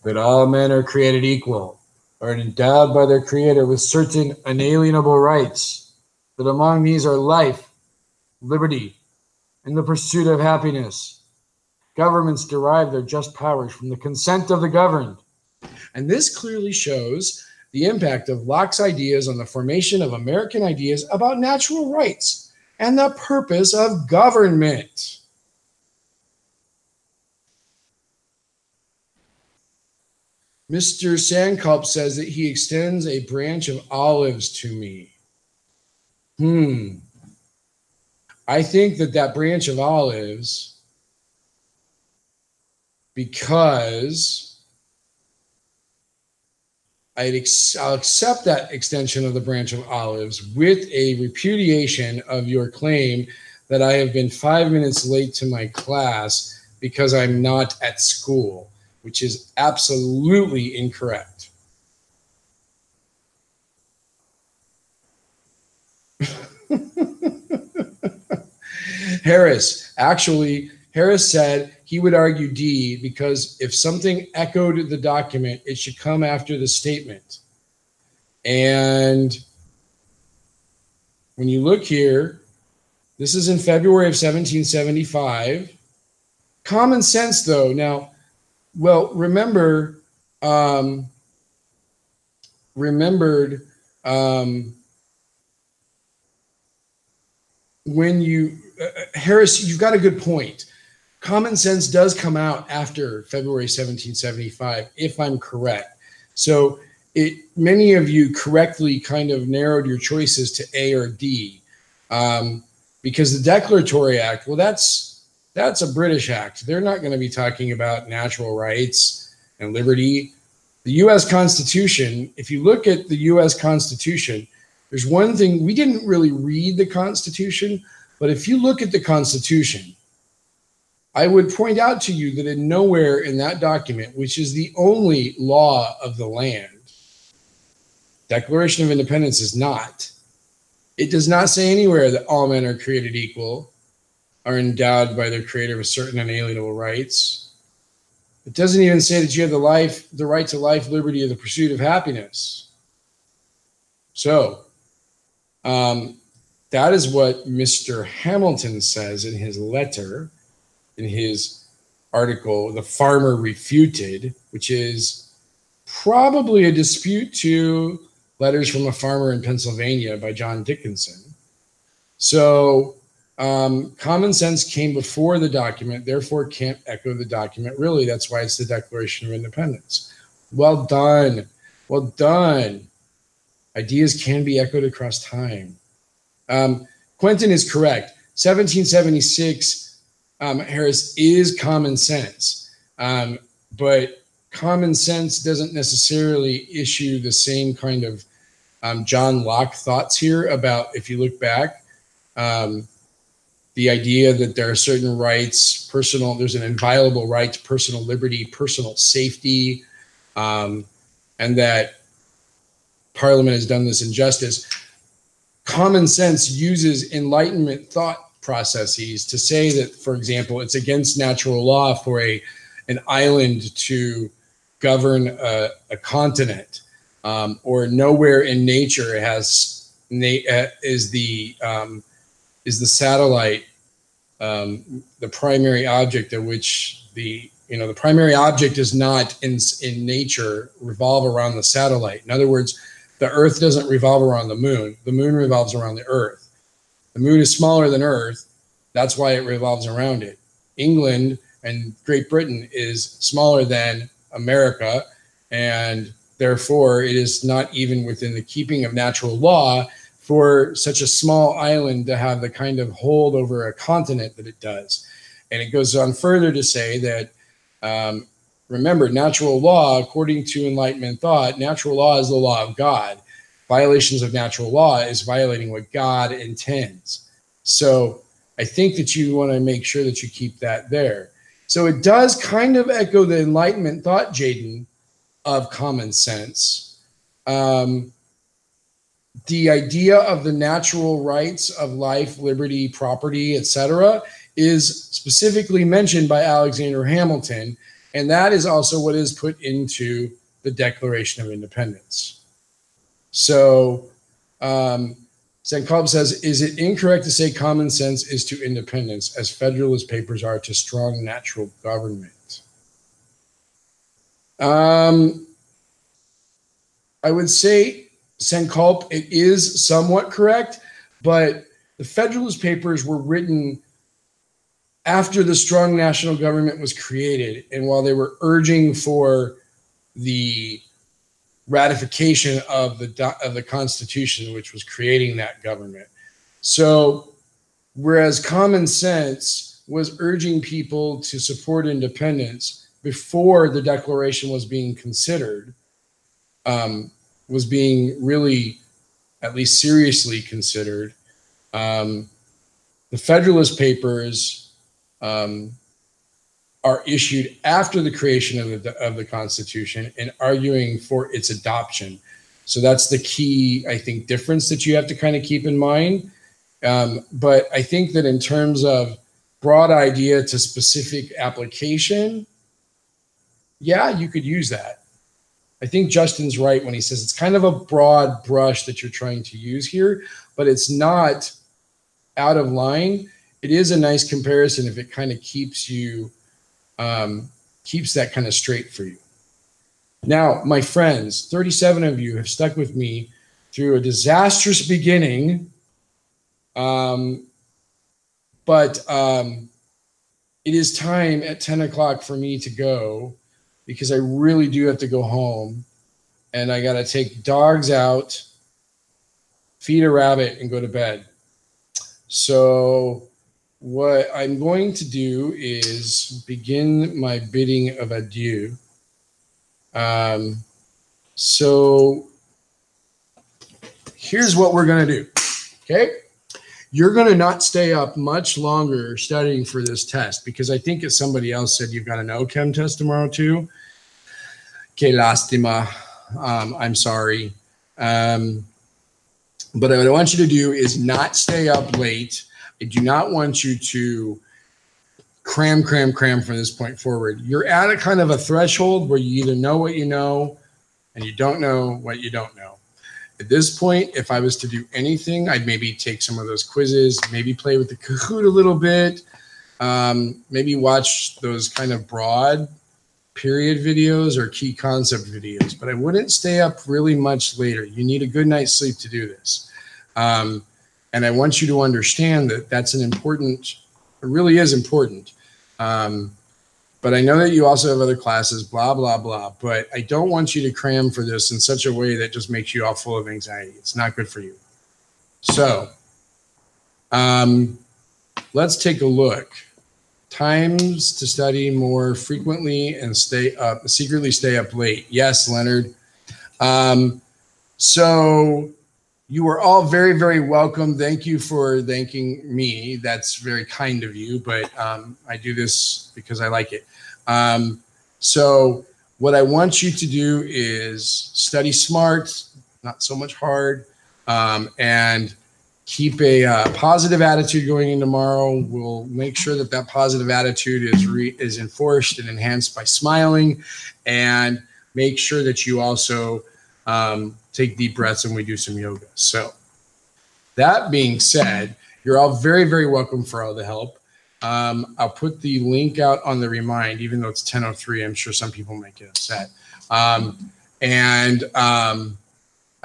That all men are created equal, are endowed by their Creator with certain unalienable rights, that among these are life, liberty, and the pursuit of happiness. Governments derive their just powers from the consent of the governed. And this clearly shows the impact of Locke's ideas on the formation of American ideas about natural rights and the purpose of government. Mr. Sandkulp says that he extends a branch of olives to me. I think that branch of olives, because I'll accept that extension of the branch of olives with a repudiation of your claim that I have been 5 minutes late to my class because I'm not at school, which is absolutely incorrect. Harris said he would argue D because if something echoed the document, it should come after the statement. And when you look here, this is in February of 1775. Common sense, though. Now, well, remembered when you, Harris, you've got a good point. Common sense does come out after February 1775, if I'm correct. So many of you correctly kind of narrowed your choices to A or D, because the Declaratory Act, well, that's a British act. They're not going to be talking about natural rights and liberty. The U.S. Constitution, if you look at the U.S. Constitution, there's one thing, we didn't really read the Constitution, but if you look at the Constitution, I would point out to you that in nowhere in that document, which is the only law of the land, Declaration of Independence is not. It does not say anywhere that all men are created equal, are endowed by their creator with certain unalienable rights. It doesn't even say that you have the right to life, liberty, or the pursuit of happiness. So, that is what Mr. Hamilton says in his letter, in his article, The Farmer Refuted, which is probably a dispute to Letters from a Farmer in Pennsylvania by John Dickinson. So common sense came before the document, therefore can't echo the document. Really, that's why it's the Declaration of Independence. Well done. Well done. Ideas can be echoed across time. Quentin is correct. 1776, Harris, is common sense. But common sense doesn't necessarily issue the same kind of John Locke thoughts here about, if you look back, the idea that there are certain rights, there's an inviolable right to personal liberty, personal safety, and that Parliament has done this injustice. Common sense uses Enlightenment thought processes to say that, for example, it's against natural law for an island to govern a continent, or nowhere in nature is the satellite the primary object of which the primary object does not in nature revolve around the satellite. In other words, the Earth doesn't revolve around the moon. The moon revolves around the Earth. The moon is smaller than Earth. That's why it revolves around it. England and Great Britain is smaller than America, and therefore it is not even within the keeping of natural law for such a small island to have the kind of hold over a continent that it does. And it goes on further to say that, remember, natural law, according to Enlightenment thought, natural law is the law of God. Violations of natural law is violating what God intends. So I think that you want to make sure that you keep that there. So it does kind of echo the Enlightenment thought, Jaden, of common sense. The idea of the natural rights of life, liberty, property, etc., is specifically mentioned by Alexander Hamilton, and that is also what is put into the Declaration of Independence. So Sankalp says, is it incorrect to say common sense is to independence as Federalist Papers are to strong natural government? I would say, Sankalp, it is somewhat correct, but the Federalist Papers were written after the strong national government was created, and while they were urging for the ratification of the Constitution, which was creating that government. So whereas common sense was urging people to support independence before the Declaration was being considered, was being really, at least seriously considered, the Federalist Papers are issued after the creation of the Constitution and arguing for its adoption. So that's the key, I think, difference that you have to kind of keep in mind. But I think that in terms of broad idea to specific application, yeah, you could use that. I think Justin's right when he says it's kind of a broad brush that you're trying to use here, but it's not out of line. It is a nice comparison if it kind of keeps you, keeps that kind of straight for you. Now, my friends, 37 of you have stuck with me through a disastrous beginning, but it is time at 10 o'clock for me to go because I really do have to go home and I got to take dogs out, feed a rabbit, and go to bed. So what I'm going to do is begin my bidding of adieu. So here's what we're going to do. Okay. You're going to not stay up much longer studying for this test because I think as somebody else said, you've got an OChem test tomorrow too. Que lástima. I'm sorry. But what I want you to do is not stay up late. I do not want you to cram from this point forward. You're at a kind of a threshold where you either know what you know and you don't know what you don't know. At this point, if I was to do anything, I'd maybe take some of those quizzes, maybe play with the Kahoot a little bit, maybe watch those kind of broad period videos or key concept videos, but I wouldn't stay up really much later. You need a good night's sleep to do this. And I want you to understand that that's an important, it really is important. But I know that you also have other classes, blah, blah, blah. But I don't want you to cram for this in such a way that just makes you all full of anxiety. It's not good for you. So let's take a look. Times to study more frequently and secretly stay up late. Yes, Leonard. So you are all very, very welcome. Thank you for thanking me. That's very kind of you, but I do this because I like it. So what I want you to do is study smart, not so much hard, and keep a positive attitude going in tomorrow. We'll make sure that that positive attitude is enforced and enhanced by smiling, and make sure that you also take deep breaths and we do some yoga. So that being said, you're all very, very welcome for all the help. I'll put the link out on the remind, even though it's 10:03. I'm sure some people might get upset. I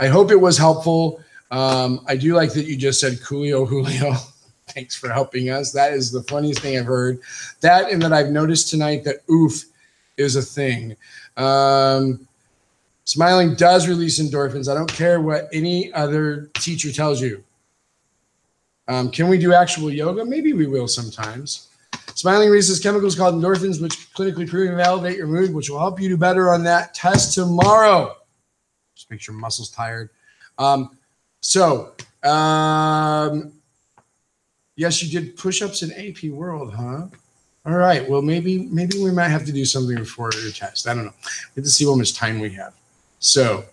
hope it was helpful. I do like that you just said Coolio Julio. Thanks for helping us. That is the funniest thing I've heard. That and that I've noticed tonight that oof is a thing. Smiling does release endorphins. I don't care what any other teacher tells you. Can we do actual yoga? Maybe we will sometimes. Smiling releases chemicals called endorphins, which clinically prove and validate your mood, which will help you do better on that test tomorrow. Just make your muscles tired. Yes, you did push-ups in AP World, huh? All right. Well, maybe we might have to do something before your test. I don't know. We have to see how much time we have. So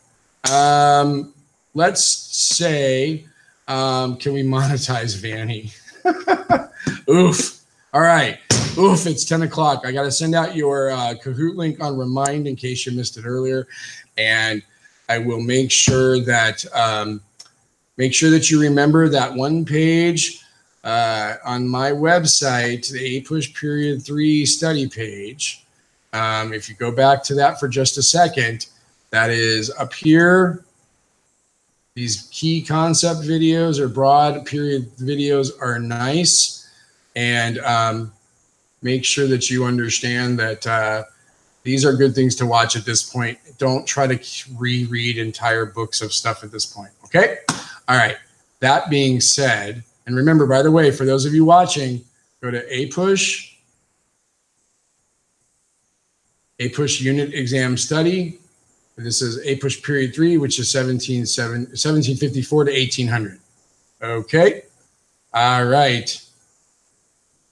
let's say, can we monetize Vanny? Oof. All right. Oof, it's 10 o'clock. I got to send out your Kahoot link on Remind in case you missed it earlier. And I will make sure that you remember that one page on my website, the APUSH Period 3 study page. If you go back to that for just a second, that is up here. These key concept videos or broad period videos are nice. And make sure that you understand that These are good things to watch at this point. Don't try to reread entire books of stuff at this point. Okay. All right. That being said, and remember, by the way, for those of you watching, go to APUSH Unit Exam Study. This is APUSH Period 3, which is 1754 to 1800. Okay. All right.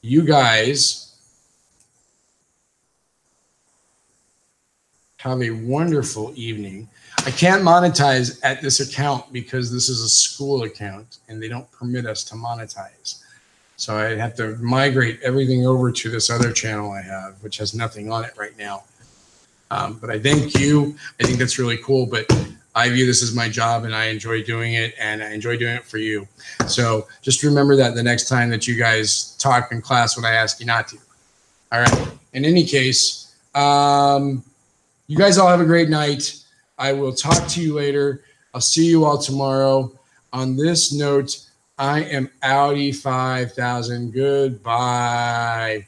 You guys have a wonderful evening. I can't monetize at this account because this is a school account and they don't permit us to monetize. So I have to migrate everything over to this other channel I have, which has nothing on it right now. But I thank you. I think that's really cool, but I view this as my job and I enjoy doing it, and I enjoy doing it for you. So just remember that the next time that you guys talk in class when I ask you not to. All right. In any case, you guys all have a great night. I will talk to you later. I'll see you all tomorrow. On this note, I am Audi 5000. Goodbye.